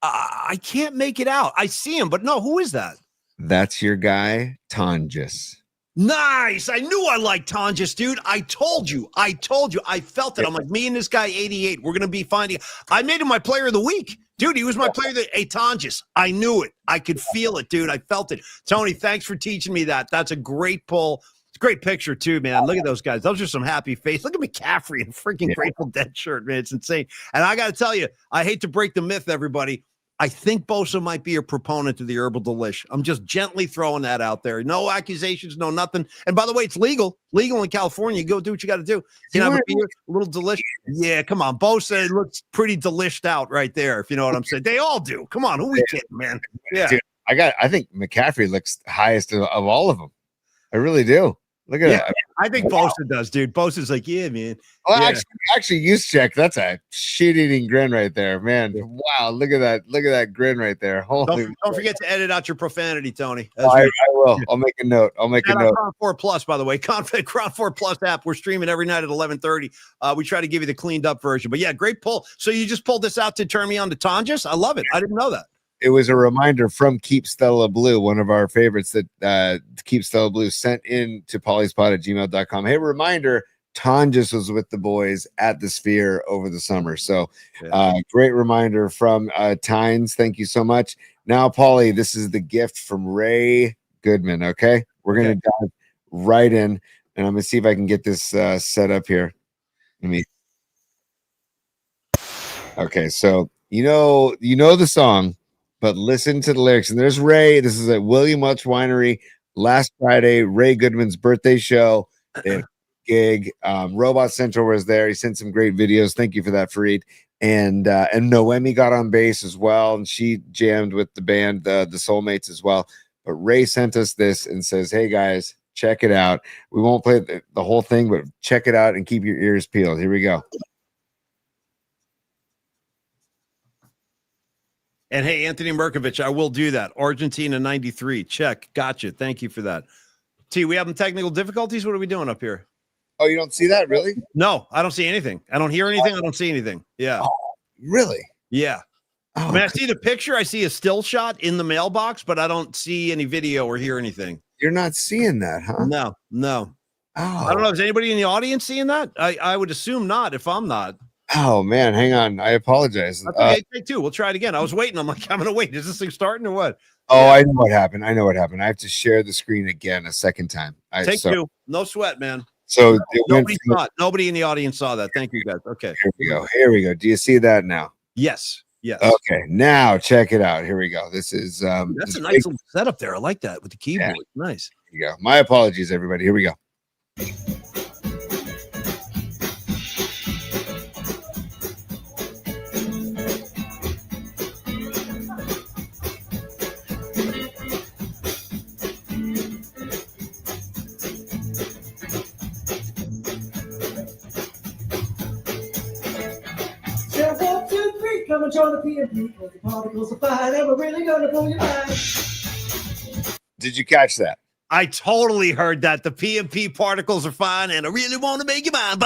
I can't make it out. I see him, but no, who is that? That's your guy, Tonjes. Nice. I knew I liked Tonjes, dude. I told you. I felt it. I'm like, me and this guy, 88, we're going to be finding. I made him my player of the week. Dude, he was my player of the Hey, Tonjes. I knew it. I could feel it, dude. I felt it. Tony, thanks for teaching me that. That's a great pull. It's a great picture, too, man. Look at those guys. Those are some happy face. Look at McCaffrey in a freaking Grateful Dead shirt, man. It's insane. And I got to tell you, I hate to break the myth, everybody. I think Bosa might be a proponent of the herbal delish. I'm just gently throwing that out there. No accusations, no nothing. And by the way, it's legal in California. You go do what you got to do. You know, have a beer, a little delish. Yeah, come on. Bosa looks pretty delished out right there, if you know what I'm saying. They all do. Come on, who we kidding, man? Yeah. Dude, I think McCaffrey looks highest of all of them. I really do. Look at that. I think Bosa does, dude. Bosa's like, yeah, man. Well, actually, Juszczyk, that's a shit-eating grin right there, man. Wow, look at that. Look at that grin right there. Don't forget to edit out your profanity, Tony. I will. I'll make a note. Crown 4 Plus, by the way. Crown 4 Plus app. We're streaming every night at 11:30. We try to give you the cleaned up version. But yeah, great pull. So you just pulled this out to turn me on to Tonjes? I love it. I didn't know that. It was a reminder from Keep Stella Blue, one of our favorites that Keep Stella Blue sent in to pauliespod@gmail.com. Hey, reminder, Tonjes was with the boys at the Sphere over the summer. So great reminder from Tynes. Thank you so much. Now, Paulie, this is the gift from Ray Goodman, okay? We're going to dive right in, and I'm going to see if I can get this set up here. Okay, so you know the song, but listen to the lyrics. And there's Ray. This is at William Welch Winery last Friday, Ray Goodman's birthday show. Gig. Robot Central was there. He sent some great videos. Thank you for that, Fareed. And Noemi got on bass as well, and she jammed with the band, the Soulmates as well. But Ray sent us this and says, "Hey guys, check it out. We won't play the whole thing, but check it out and keep your ears peeled." Here we go. And hey, Anthony Merkovich, I will do that. Argentina 93. Check. Gotcha. Thank you for that. T, we having technical difficulties? What are we doing up here? Oh, you don't see that, really? No, I don't see anything. I don't hear anything. I don't see anything. Yeah. Oh, really? Yeah. Oh, I mean, I see the picture. I see a still shot in the mailbox, but I don't see any video or hear anything. You're not seeing that, huh? No. Oh. I don't know. Is anybody in the audience seeing that? I would assume not if I'm not. Oh man, hang on. I apologize. That's okay. Take two. We'll try it again. I was waiting. I'm like, I'm gonna wait. Is this thing starting or what? Oh, yeah. I know what happened. I know what happened. I have to share the screen again a second time. Take two. No sweat, man. So nobody in the audience saw that. Thank you, guys. Okay. Here we go. Here we go. Do you see that now? Yes. Yes. Okay. Now check it out. Here we go. This is that's a nice little setup there. I like that with the keyboard. Yeah. Nice. Here you go. My apologies, everybody. Here we go. Come and join the PMP because the particles are fine and we're really gonna blow your mind. Did you catch that? I totally heard that. The PMP particles are fine and I really want to make you mine.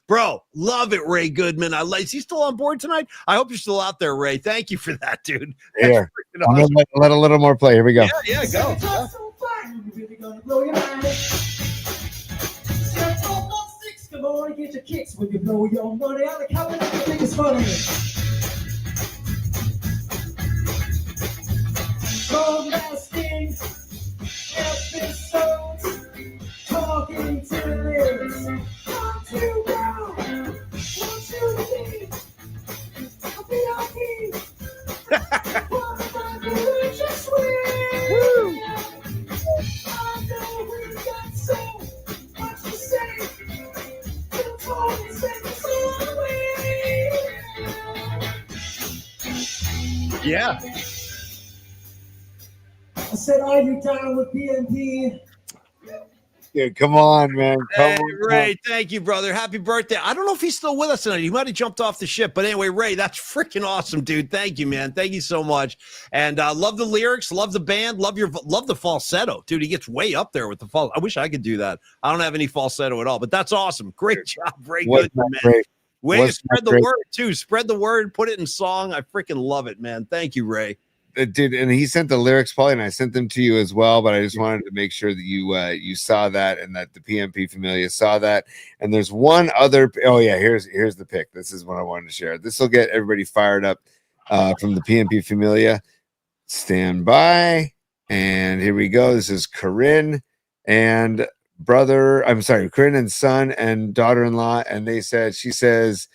Bro, love it, Ray Goodman. Is he still on board tonight? I hope you're still out there, Ray. Thank you for that, dude. Here, I'm gonna let a little more play. Here we go. Yeah, go. Come on and get your kicks when you blow your money on the cover. I think it's funny. Long lasting episodes, talking to lyrics. 1, 2, 1, 2, 3. I'll be on key. What about the just win? I know we got so much to say. Yeah. I said, are you down with PMP? Dude, come on, man. Come on, Ray, thank you, brother. Happy birthday. I don't know if he's still with us tonight. He might have jumped off the ship. But anyway, Ray, that's freaking awesome, dude. Thank you, man. Thank you so much. And love the lyrics, love the band, love the falsetto. Dude, he gets way up there with the falsetto. I wish I could do that. I don't have any falsetto at all, but that's awesome. Great job, Ray Goodman, man. Great? Way to spread the word, too. Spread the word, put it in song. I freaking love it, man. Thank you, Ray. Dude, and he sent the lyrics, Paulie, and I sent them to you as well. But I just wanted to make sure that you saw that and that the PMP Familia saw that. And there's one other. Oh yeah, here's the pick. This is what I wanted to share. This will get everybody fired up from the PMP Familia. Stand by, and here we go. This is Corinne and Corinne and son and daughter-in-law, and she says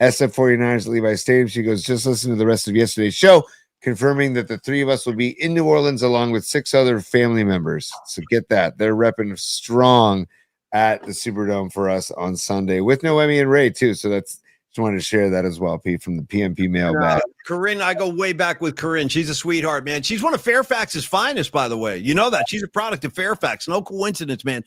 SF49ers at Levi Stadium. She goes, just listen to the rest of yesterday's show, confirming that the three of us will be in New Orleans along with 6 other family members. So get that. They're repping strong at the Superdome for us on Sunday with Noemi and Ray too. So just wanted to share that as well, Pete, from the PMP mailbag. Corinne, I go way back with Corinne. She's a sweetheart, man. She's one of Fairfax's finest, by the way. You know that. She's a product of Fairfax. No coincidence, man.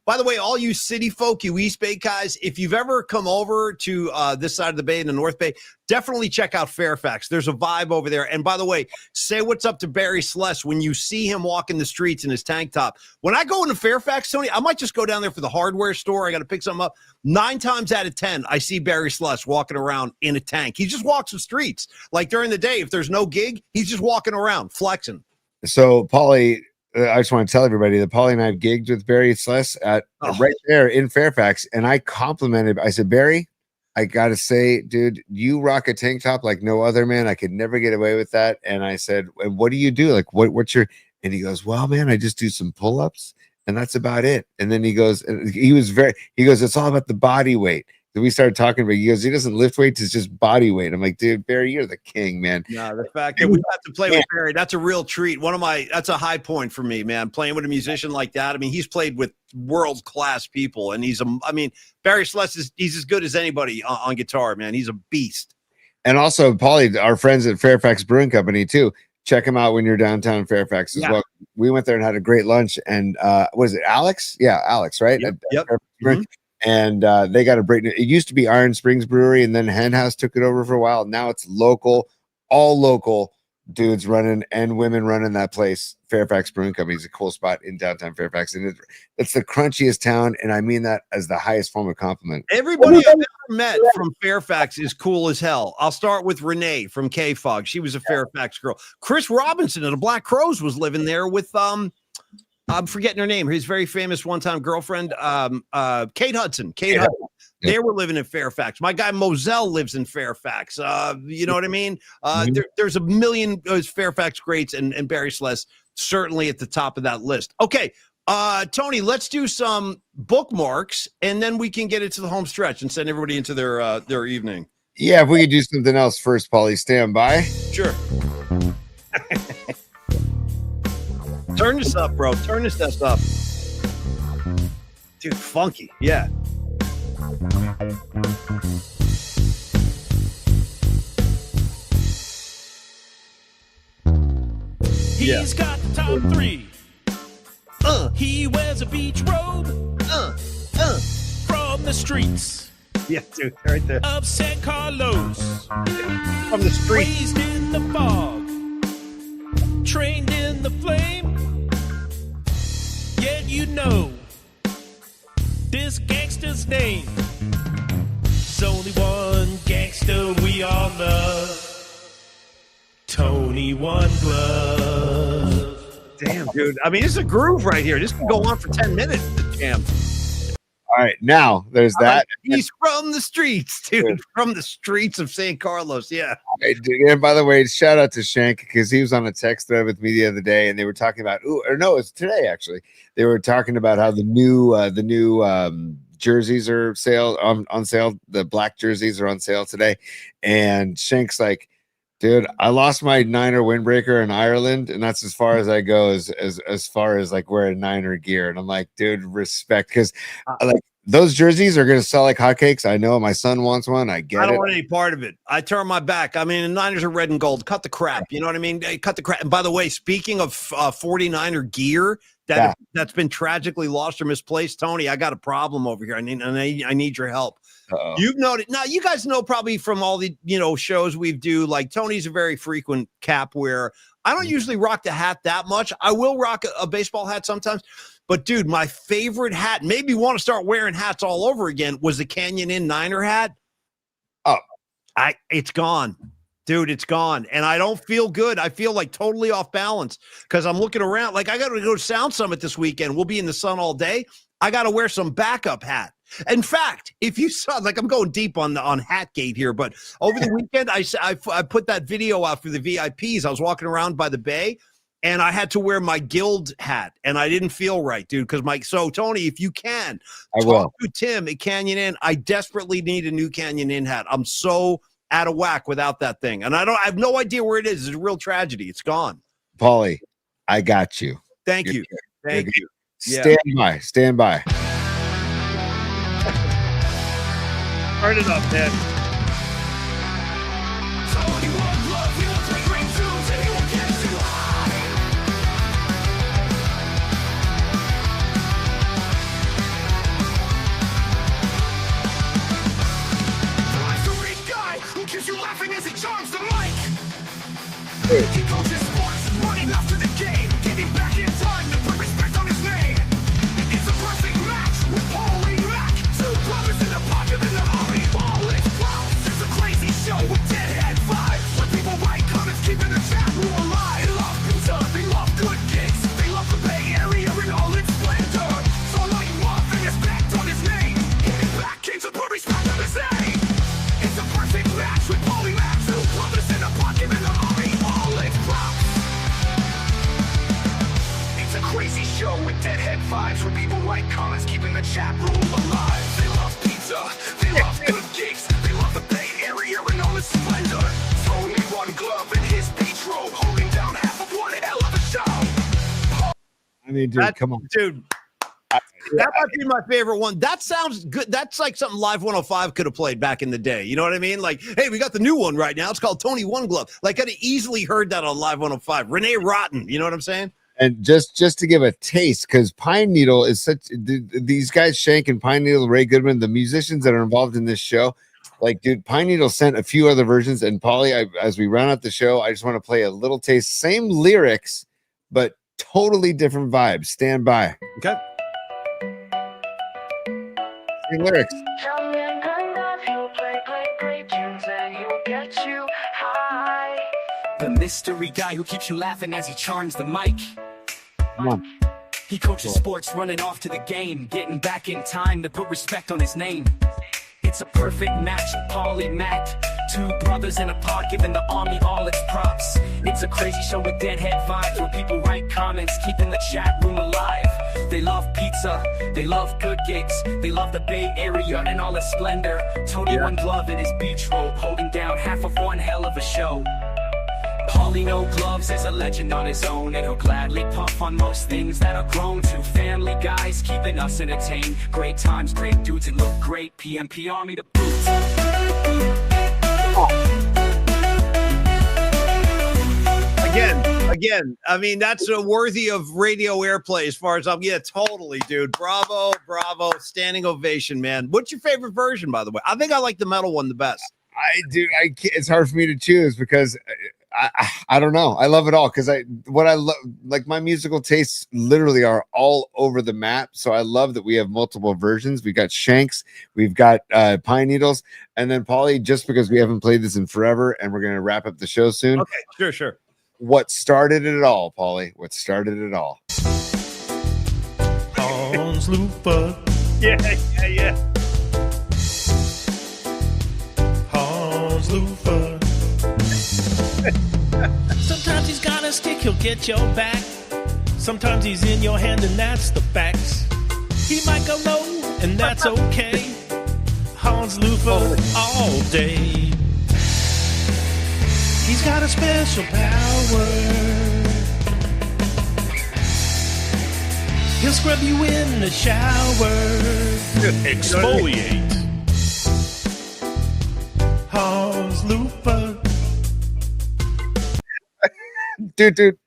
By the way, all you city folk, you East Bay guys, if you've ever come over to this side of the bay in the North Bay, definitely check out Fairfax. There's a vibe over there. And by the way, say what's up to Barry Sless when you see him walking the streets in his tank top. When I go into Fairfax, Tony, I might just go down there for the hardware store. I got to pick something up. 9 times out of 10, I see Barry Sless walking around in a tank. He just walks the streets. Like during the day, if there's no gig, he's just walking around, flexing. So, Paulie, I just want to tell everybody that Paulie and I have gigged with Barry Sless right there in Fairfax. And I complimented, I said, Barry, I got to say, dude, you rock a tank top like no other, man. I could never get away with that. And I said, what do you do? Like, what's your, and he goes, well, man, I just do some pull-ups and that's about it. And then he goes, it's all about the body weight. Then we started talking about, he goes, he doesn't lift weights, it's just body weight. I'm like, dude, Barry, you're the king, man. No, the fact that we have to play with Barry, that's a real treat. That's a high point for me, man. Playing with a musician like that. I mean, he's played with world-class people, and Barry Sless he's as good as anybody on guitar, man. He's a beast. And also, Paulie, our friends at Fairfax Brewing Company, too. Check them out when you're downtown Fairfax as well. We went there and had a great lunch. And was it Alex? Yeah, Alex, right? Yep. And they got it used to be Iron Springs Brewery, and then Hen House took it over for a while. Now it's all local dudes running and women running that place. Fairfax Brewing Company is a cool spot in downtown Fairfax, and it's the crunchiest town, and I mean that as the highest form of compliment. Everybody I've ever met from Fairfax is cool as hell. I'll start with Renee from K-Fog. She was a Fairfax girl. Chris Robinson of the Black Crows was living there with I'm forgetting her name. His very famous one-time girlfriend, Kate Hudson. Kate Hudson. They were living in Fairfax. My guy Moselle lives in Fairfax. You know what I mean? There's a million Fairfax greats, and Barry Celeste certainly at the top of that list. Okay, Tony, let's do some bookmarks, and then we can get into the home stretch and send everybody into their evening. Yeah, if we could do something else first, Paulie, stand by. Sure. Turn this up, bro. Turn this up. Dude, funky. Yeah. He's got the top 3. He wears a beach robe. From the streets. Yeah, dude, right there. Of San Carlos. From the street. Raised in the fog. Trained in the flame. Yet you know this gangster's name. There's only one gangster we all love. Tony One Glove. Damn, dude. I mean, this is a groove right here. This can go on for 10 minutes, the jam. All right, now there's that. He's from the streets, dude. From the streets of San Carlos. Yeah. And by the way, shout out to Shank because he was on a text thread with me the other day, and they were talking about. It's today actually. They were talking about how the new jerseys are on sale. The black jerseys are on sale today, and Shank's like, dude, I lost my Niner windbreaker in Ireland, and that's as far as I go as far as like wearing Niner gear. And I'm like, dude, respect, because like those jerseys are gonna sell like hotcakes. I know my son wants one. I don't want any part of it. I turn my back. I mean, the Niners are red and gold. Cut the crap. You know what I mean? Hey, cut the crap. And by the way, speaking of 49er gear that's been tragically lost or misplaced, Tony, I got a problem over here. I need your help. Uh-oh. You've noted now. You guys know probably from all the shows we do. Like Tony's a very frequent cap wearer. I don't usually rock the hat that much. I will rock a baseball hat sometimes, but dude, my favorite hat made me want to start wearing hats all over again. Was the Canyon Inn Niner hat? Oh, it's gone, dude. It's gone, and I don't feel good. I feel like totally off balance because I'm looking around. Like I got to go to Sound Summit this weekend. We'll be in the sun all day. I got to wear some backup hat. In fact, if you saw, like I'm going deep on Hatgate here, but over the weekend, I put that video out for the VIPs. I was walking around by the bay, and I had to wear my guild hat, and I didn't feel right, dude. So Tony, if you can, talk to Tim at Canyon Inn. I desperately need a new Canyon Inn hat. I'm so out of whack without that thing, and I have no idea where it is. It's a real tragedy. It's gone. Paulie, I got you. Thank you. Thank you. Stand by. Turn it up, man. He coaches sports, running after the game, getting back in time to put respect on his name. It's a perfect match with Paulie Mack. Two brothers in the pocket in the army. All is well. It's a crazy show with deadhead vibes. When people write comments, keeping the chat room alive. They love pizza, they love good gigs. They love the Bay Area in all its splendor. So all you want is respect on his name. Getting back into put respect on his name. It's a perfect match with Paulie Mack. Two brothers in the pocket in the army. It's a crazy show with deadhead vibes where people write comments, keeping the chat room alive. They love pizza, they love good gigs, they love the Bay Area and all its splendor. Tony One Glove in his beach robe, holding down half of one hell of a show. I mean, dude, come on, dude. That might be my favorite one. That sounds good. That's like something Live 105 could have played back in the day. You know what I mean? Like, hey, we got the new one right now. It's called Tony One Glove. Like, I'd have easily heard that on Live 105. Renee Rotten. You know what I'm saying? And just to give a taste, because Pine Needle is such these guys, Shank and Pine Needle, Ray Goodman, the musicians that are involved in this show. Like, dude, Pine Needle sent a few other versions. And Paulie, as we round out the show, I just want to play a little taste. Same lyrics, but totally different vibes. Stand by. Okay. Same lyrics. The mystery guy who keeps you laughing as he charms the mic. Come on. He coaches sports, running off to the game, getting back in time to put respect on his name. It's a perfect match, Paulie Mac. Two brothers in a pod giving the army all its props. It's a crazy show with deadhead vibes where people write comments, keeping the chat room alive. They love pizza, they love good gigs, they love the Bay Area and all its splendor. Tony One Glove in his beach robe, holding down half of one hell of a show. Paulie No Gloves is a legend on his own, and he'll gladly puff on most things that are grown to. Family guys keeping us entertained. Great times, great dudes, and look great. PMP Army to boot. Again, I mean, that's worthy of radio airplay as far as totally, dude. Bravo, standing ovation, man. What's your favorite version, by the way? I think I like the metal one the best. It's hard for me to choose because I don't know. I love it all because what I love, like my musical tastes literally are all over the map. So I love that we have multiple versions. We've got Shanks, we've got Pine Needles, and then Paulie, just because we haven't played this in forever and we're going to wrap up the show soon. Okay, sure. What started it all, Paulie? What started it all? Hans Lupa. Yeah. Hans Lupa. Sometimes he's got a stick, he'll get your back. Sometimes he's in your hand, and that's the facts. He might go low, and that's okay. Hans Lupa all day. He's got a special power. He'll scrub you in the shower. Exfoliate. Hans Lupa. Dude.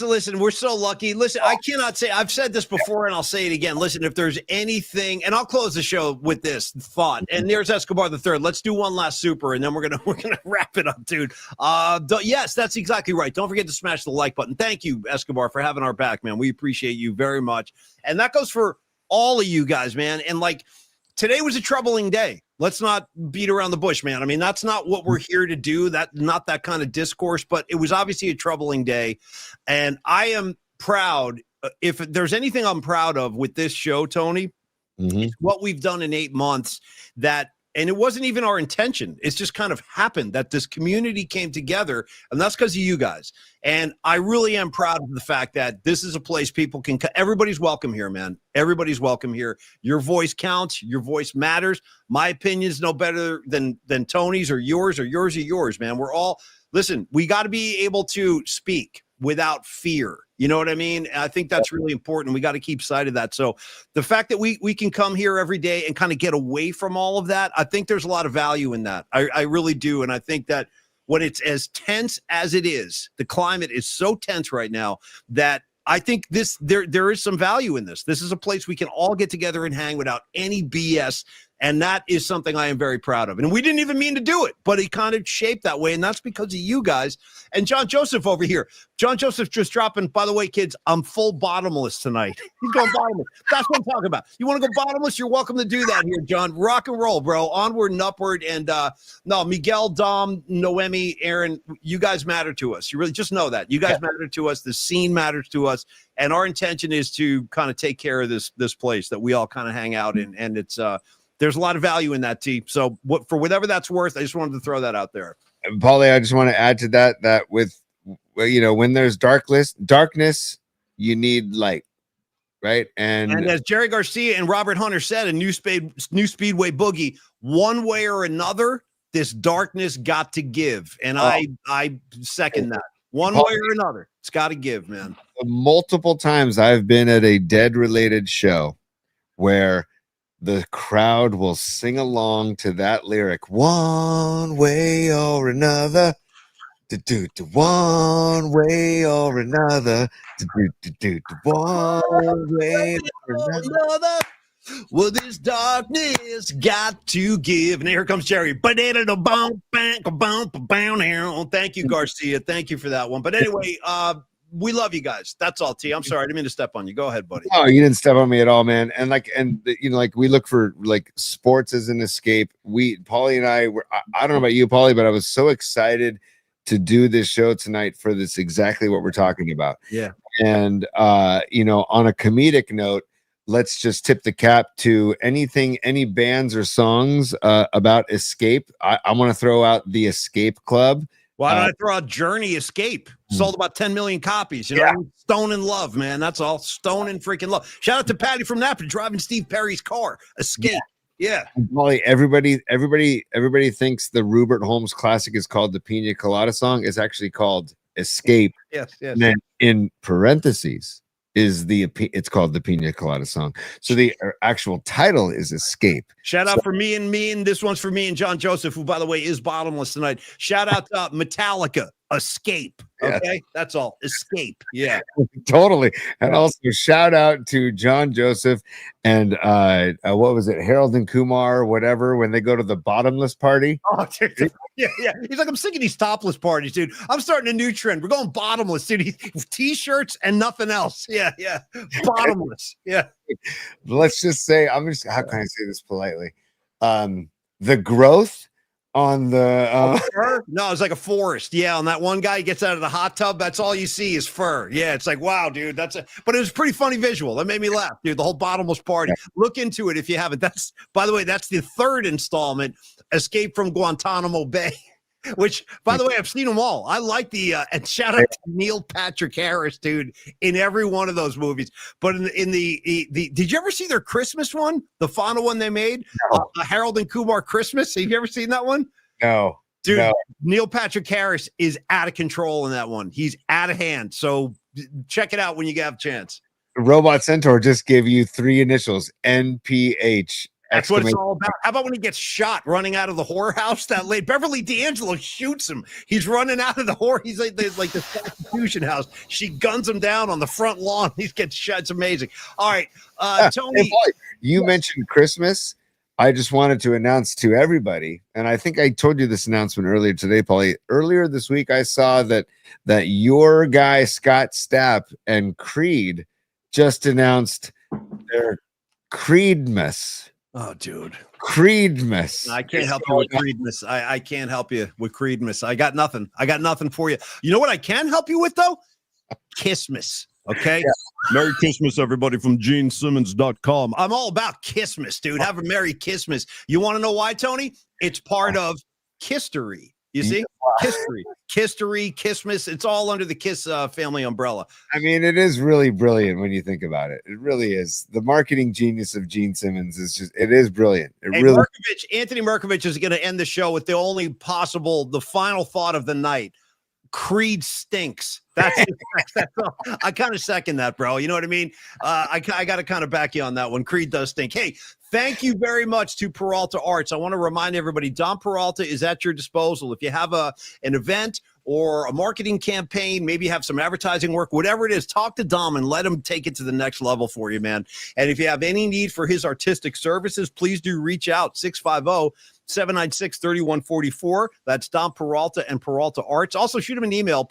Listen, we're so lucky. Listen, I cannot say, I've said this before and I'll say it again. Listen, if there's anything, and I'll close the show with this thought, and there's Escobar the Third. Let's do one last super and then we're gonna wrap it up, dude. Yes, that's exactly right. Don't forget to smash the like button. Thank you, Escobar, for having our back, man. We appreciate you very much. And that goes for all of you guys, man. And like, today was a troubling day. Let's not beat around the bush, man. I mean, that's not what we're here to do. Not that kind of discourse, but it was obviously a troubling day. And I am proud. If there's anything I'm proud of with this show, Tony, it's what we've done in 8 months and it wasn't even our intention. It's just kind of happened that this community came together, and that's because of you guys. And I really am proud of the fact that this is a place people can – everybody's welcome here, man. Everybody's welcome here. Your voice counts. Your voice matters. My opinion's no better than Tony's or yours, man. We're all – listen, we got to be able to speak without fear. You know what I mean? I think that's really important. We got to keep sight of that. So the fact that we can come here every day and kind of get away from all of that, I think there's a lot of value in that. I really do. And I think that when it's as tense as it is, the climate is so tense right now that I think there is some value in this. This is a place we can all get together and hang without any BS. And that is something I am very proud of. And we didn't even mean to do it, but it kind of shaped that way. And that's because of you guys. And John Joseph over here. John Joseph just dropping, by the way, kids, I'm full bottomless tonight. He's going bottomless. That's what I'm talking about. You want to go bottomless? You're welcome to do that here, John. Rock and roll, bro. Onward and upward. And no, Miguel, Dom, Noemi, Aaron, you guys matter to us. You really just know that. You guys matter to us. The scene matters to us. And our intention is to kind of take care of this place that we all kind of hang out in. And it's there's a lot of value in that, T. So for whatever that's worth, I just wanted to throw that out there. Paulie, I just want to add to that with, when there's darkness, you need light, right? And as Jerry Garcia and Robert Hunter said in New Speedway Boogie, one way or another, this darkness got to give. And I second that. One way or another, it's got to give, man. Multiple times I've been at a Dead-related show where the crowd will sing along to that lyric, one way or another, one way or another, one way or another. Well, this darkness got to give. And here comes Jerry. Thank you, Garcia. Thank you for that one. But anyway, we love you guys. That's all, T. I'm sorry. I didn't mean to step on you. Go ahead, buddy. Oh, you didn't step on me at all, man. And we look for like sports as an escape. Paulie and I don't know about you, Paulie, but I was so excited to do this show tonight for this exactly what we're talking about. Yeah. And on a comedic note, let's just tip the cap to any bands or songs about Escape. I want to throw out the Escape Club. Why don't I throw out Journey Escape? Sold about 10 million copies. You know, Stone in Love, man. That's all. Stone in freaking love. Shout out to Patty from Napa driving Steve Perry's car. Escape. Yeah. Molly, everybody thinks the Rupert Holmes classic is called the Pina Colada song. It's actually called Escape. Yes. And then in parentheses is it's called the Pina Colada song. So the actual title is Escape. Shout out for me and this one's for me and John Joseph, who, by the way, is bottomless tonight. Shout out to Metallica, Escape. Okay, that's all. Escape. Yeah, totally. And also shout out to John Joseph and what was it, Harold and Kumar, whatever, when they go to the bottomless party. Oh, dude. Yeah. He's like, I'm sick of these topless parties, dude. I'm starting a new trend. We're going bottomless, dude. T-shirts and nothing else. Yeah. Bottomless. Yeah. Let's just say, how can I say this politely? The growth on the fur? No, it's like a forest. Yeah, on that one guy, he gets out of the hot tub. That's all you see is fur. Yeah, it's like, wow, dude. But it was a pretty funny visual. That made me laugh, dude. The whole bottomless party. Look into it if you haven't. By the way, that's the third installment, Escape from Guantanamo Bay. Which, by the way, I've seen them all. I like and shout out to Neil Patrick Harris, dude, in every one of those movies. But in the did you ever see their Christmas one, the final one they made, Harold and Kumar Christmas? Have you ever seen that one? No, dude. No. Neil Patrick Harris is out of control in that one. He's out of hand. So check it out when you have a chance. Robot Centaur just gave you 3 initials, NPH. That's what it's all about. How about when he gets shot running out of the whorehouse? That late Beverly D'Angelo shoots him. He's running out of the He's like the Constitution House. She guns him down on the front lawn. He gets shot. It's amazing. All right, Tony. Hey, boy, you mentioned Christmas. I just wanted to announce to everybody, and I think I told you this announcement earlier today, Paulie. Earlier this week, I saw that your guy Scott Stapp and Creed just announced their Creedmas. Oh, dude. Creedmas. I can't help you with Creedmas. I can't help you with Creedmas. I got nothing. I got nothing for you. You know what I can help you with, though? Kissmas. Okay? Yeah. Merry Christmas, everybody, from GeneSimmons.com. I'm all about Kissmas, dude. Have a Merry Kissmas. You want to know why, Tony? It's part of Kistery. You see? Kistery, Kissmas. It's all under the Kiss family umbrella. I mean, it is really brilliant when you think about it. It really is. The marketing genius of Gene Simmons it is brilliant. Anthony Merkovich is going to end the show with the final thought of the night. Creed stinks. That's I kind of second that, bro. You know what I mean? I got to kind of back you on that one. Creed does stink. Hey, thank you very much to Peralta Arts. I want to remind everybody, Dom Peralta is at your disposal. If you have an event or a marketing campaign, maybe you have some advertising work, whatever it is, talk to Dom and let him take it to the next level for you, man. And if you have any need for his artistic services, please do reach out. 650-796-3144. That's Dom Peralta and Peralta Arts. Also, shoot him an email,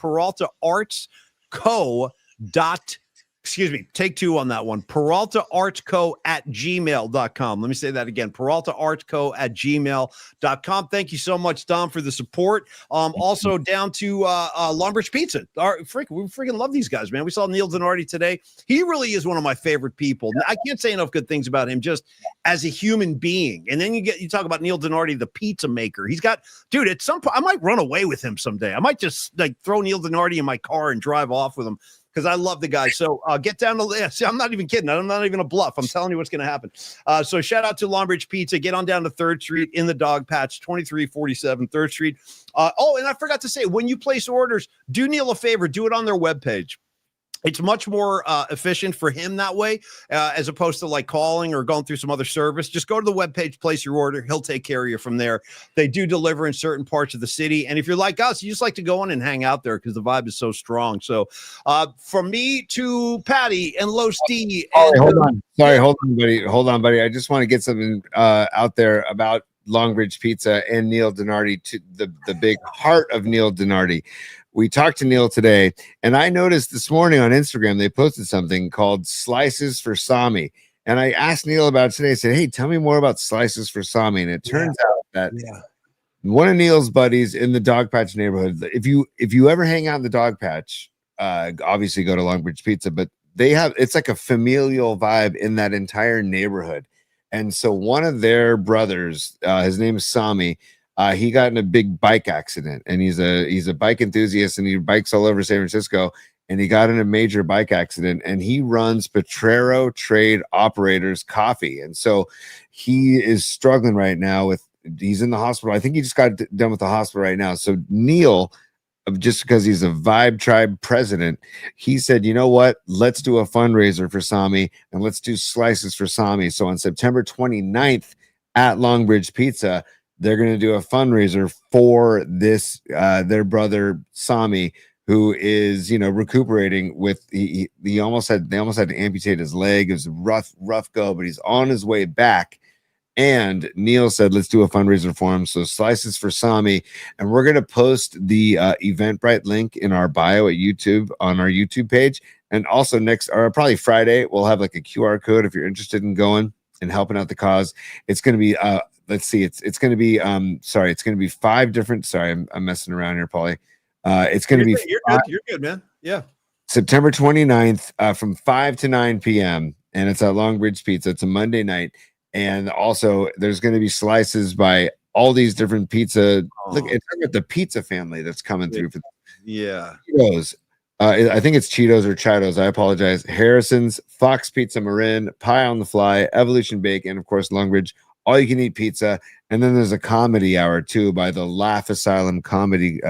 take 2 on that one. PeraltaArtsCo@gmail.com. Let me say that again. PeraltaArtsCo@gmail.com. Thank you so much, Dom, for the support. Also down to Longbridge Pizza. We freaking love these guys, man. We saw Neil Dinardi today. He really is one of my favorite people. I can't say enough good things about him just as a human being. And then you talk about Neil Dinardi, the pizza maker. He's got, dude, at some point, I might run away with him someday. I might just throw Neil Dinardi in my car and drive off with him, because I love the guy. So get down to see, I'm not even kidding. I'm not even a bluff. I'm telling you what's going to happen. So shout out to Longbridge Pizza. Get on down to 3rd Street in the Dog Patch, 2347 3rd Street. And I forgot to say, when you place orders, do Neil a favor. Do it on their webpage. It's much more efficient for him that way, as opposed to calling or going through some other service. Just go to the webpage, place your order. He'll take care of you from there. They do deliver in certain parts of the city. And if you're like us, you just like to go in and hang out there because the vibe is so strong. So from me to Patty and Los D. Hold on, buddy. I just want to get something out there about Longbridge Pizza and Neil Dinardi, to the big heart of Neil Dinardi. We talked to Neil today, and I noticed this morning on Instagram they posted something called Slices for Sami. And I asked Neil about it today. I said, hey, tell me more about Slices for Sami. And it turns out that one of Neil's buddies in the Dog Patch neighborhood, if you ever hang out in the Dog Patch, obviously go to Longbridge Pizza, but it's like a familial vibe in that entire neighborhood. And so one of their brothers, his name is Sami, he got in a big bike accident, and he's a bike enthusiast, and he bikes all over San Francisco, and he got in a major bike accident, and he runs Potrero Trade Operators Coffee. And so he is struggling right now he's in the hospital. I think he just got done with the hospital right now. So Neil, just because he's a Vibe Tribe president, he said, you know what, let's do a fundraiser for Sami, and let's do slices for Sami. So on September 29th at Longbridge Pizza, they're going to do a fundraiser for this, their brother Sami, who is, recuperating with, they almost had to amputate his leg. It was a rough go, but he's on his way back. And Neil said, let's do a fundraiser for him. So slices for Sami. And we're going to post the Eventbrite link in our bio at YouTube, on our YouTube page. And also probably Friday, we'll have like a QR code if you're interested in going and helping out the cause. It's going to be, it's going to be, it's going to be 5 different, I'm messing around here, Paulie. It's going to be, you're good, man. Yeah. September 29th from 5 to 9 p.m. And it's at Longbridge Pizza. It's a Monday night. And also, there's going to be slices by all these different pizza. Look, it's the pizza family that's coming through for Cheetos. I think it's Cheetos or Chitos. I apologize. Harrison's, Fox Pizza Marin, Pie on the Fly, Evolution Bake, and of course, Longbridge All You Can Eat Pizza. And then there's a comedy hour too by the Laugh Asylum Comedy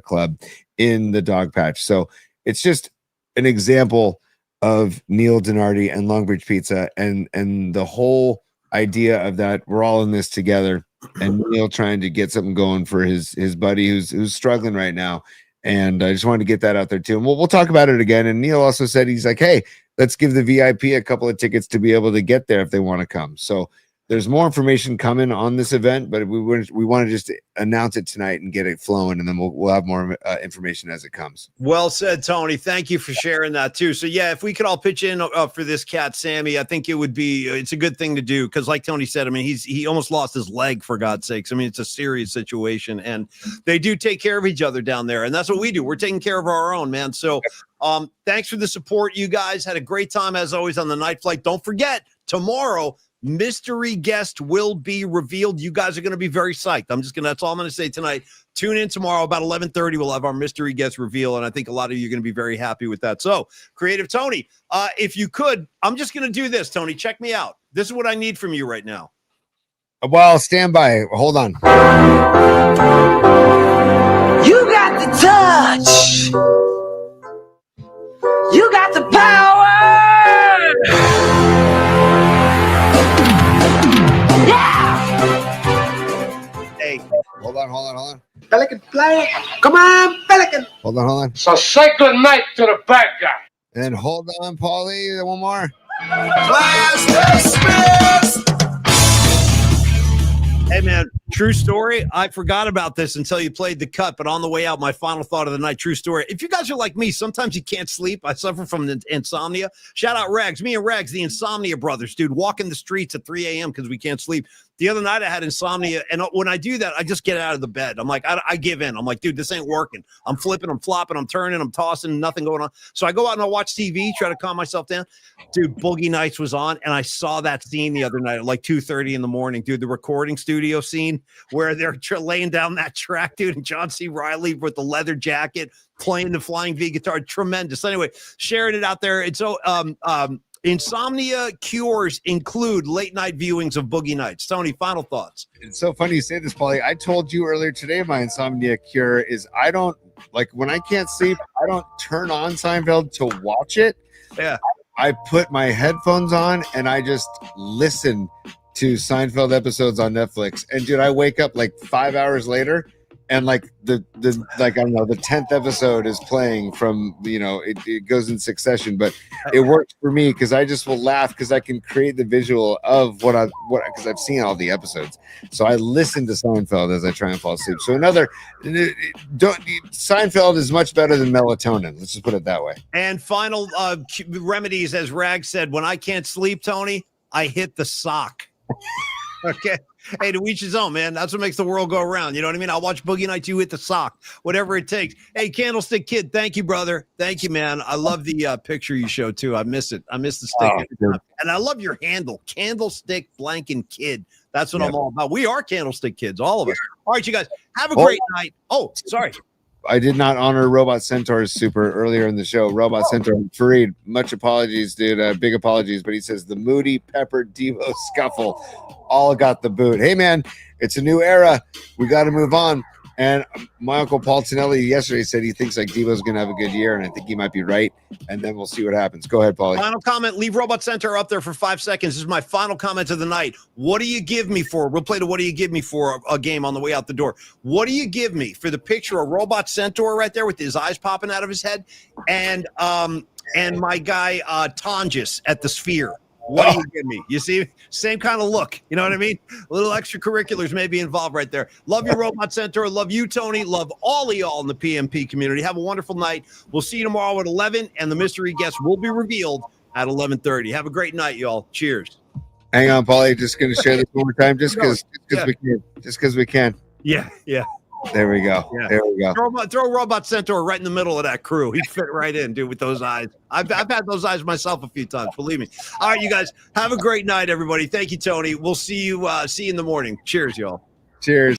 Club in the Dog Patch. So it's just an example of Neil Dinardi and Longbridge Pizza, and the whole idea of that we're all in this together, and Neil trying to get something going for his buddy who's struggling right now. And I just wanted to get that out there too. And we'll talk about it again. And Neil also said, he's like, hey, let's give the VIP a couple of tickets to be able to get there if they want to come. So there's more information coming on this event, but we want to just announce it tonight and get it flowing, and then we'll have more information as it comes. Well said, Tony. Thank you for sharing that too. So yeah, if we could all pitch in for this cat, Sami, I think it's a good thing to do, because like Tony said, I mean, he almost lost his leg, for God's sakes. I mean, it's a serious situation, and they do take care of each other down there, and that's what we do. We're taking care of our own, man. So thanks for the support. You guys had a great time as always on the Nightflight. Don't forget, tomorrow, mystery guest will be revealed. You guys are going to be very psyched. That's all I'm going to say tonight. Tune in tomorrow about 11:30. We'll have our mystery guest reveal, and I think a lot of you are going to be very happy with that. So, Creative Tony, if you could, I'm just going to do this, Tony. Check me out. This is what I need from you right now. Well, stand by. Hold on. You got the touch. You got the power. Hey, hold on. Pelican play. Come on, Pelican. Hold on. So say good night to the bad guy. And hold on, Paulie. One more. Class dismissed. Hey, man, true story. I forgot about this until you played the cut, but on the way out, my final thought of the night, true story. If you guys are like me, sometimes you can't sleep. I suffer from insomnia. Shout out Rags. Me and Rags, the Insomnia Brothers, dude, walking the streets at 3 a.m. because we can't sleep. The other night I had insomnia, and when I do that, I just get out of the bed. I'm like, I give in. I'm like, dude, this ain't working. I'm flipping, I'm flopping, I'm turning, I'm tossing, nothing going on. So I go out and I watch TV, try to calm myself down. Dude, Boogie Nights was on, and I saw that scene the other night at like 2:30 in the morning, dude, the recording studio scene where they're laying down that track, dude, and John C. Reilly with the leather jacket playing the Flying V guitar. Tremendous. Anyway, sharing it out there. It's so insomnia cures include late night viewings of Boogie Nights. Tony, final thoughts. It's so funny you say this, Paulie. I told you earlier today my insomnia cure is I don't, like, when I can't sleep, I don't turn on Seinfeld to watch it. Yeah. I put my headphones on and I just listen to Seinfeld episodes on Netflix. And dude, I wake up like 5 hours later and like the I don't know, the 10th episode is playing from, it goes in succession, but it works for me because I just will laugh because I can create the visual of because I've seen all the episodes. So I listen to Seinfeld as I try and fall asleep. So Seinfeld is much better than melatonin. Let's just put it that way. And final remedies, as Rag said, when I can't sleep, Tony, I hit the sock. Okay. Hey, to each his own, man. That's what makes the world go around. You know what I mean? I'll watch Boogie Nights, you hit the sock, whatever it takes. Hey, Candlestick Kid, thank you, brother. Thank you, man. I love the picture you showed too. I miss it. I miss the stick. And I love your handle, Candlestick Blanking Kid. That's what I'm all about. We are Candlestick Kids, all of us. All right, you guys, have a great night. Oh, sorry. I did not honor Robot Centaur's super earlier in the show. Robot Centaur, Fareed, much apologies, dude. Big apologies. But he says the Moody Pepper Devo scuffle all got the boot. Hey, man, it's a new era. We got to move on. And my uncle Paul Tonelli yesterday said he thinks like Devo's going to have a good year, and I think he might be right. And then we'll see what happens. Go ahead, Paulie. Final comment. Leave Robot Center up there for 5 seconds. This is my final comment of the night. What do you give me for? We'll play the What Do You Give Me For a game on the way out the door. What do you give me for the picture of Robot Centaur right there with his eyes popping out of his head, and my guy Tonjus at the Sphere? What do you give me? You see, same kind of look. You know what I mean? A little extracurriculars may be involved right there. Love you, Robot Center. Love you, Tony. Love all of y'all in the PMP community. Have a wonderful night. We'll see you tomorrow at 11, and the mystery guest will be revealed at 11:30. Have a great night, y'all. Cheers. Hang on, Paulie. Just going to share this one more time, just because we can. Just because we can. Yeah. There we go. Yeah. There we go. Throw Robot Centaur right in the middle of that crew. He'd fit right in, dude, with those eyes. I've had those eyes myself a few times, believe me. All right, you guys, have a great night, everybody. Thank you, Tony. We'll see you in the morning. Cheers, y'all. Cheers.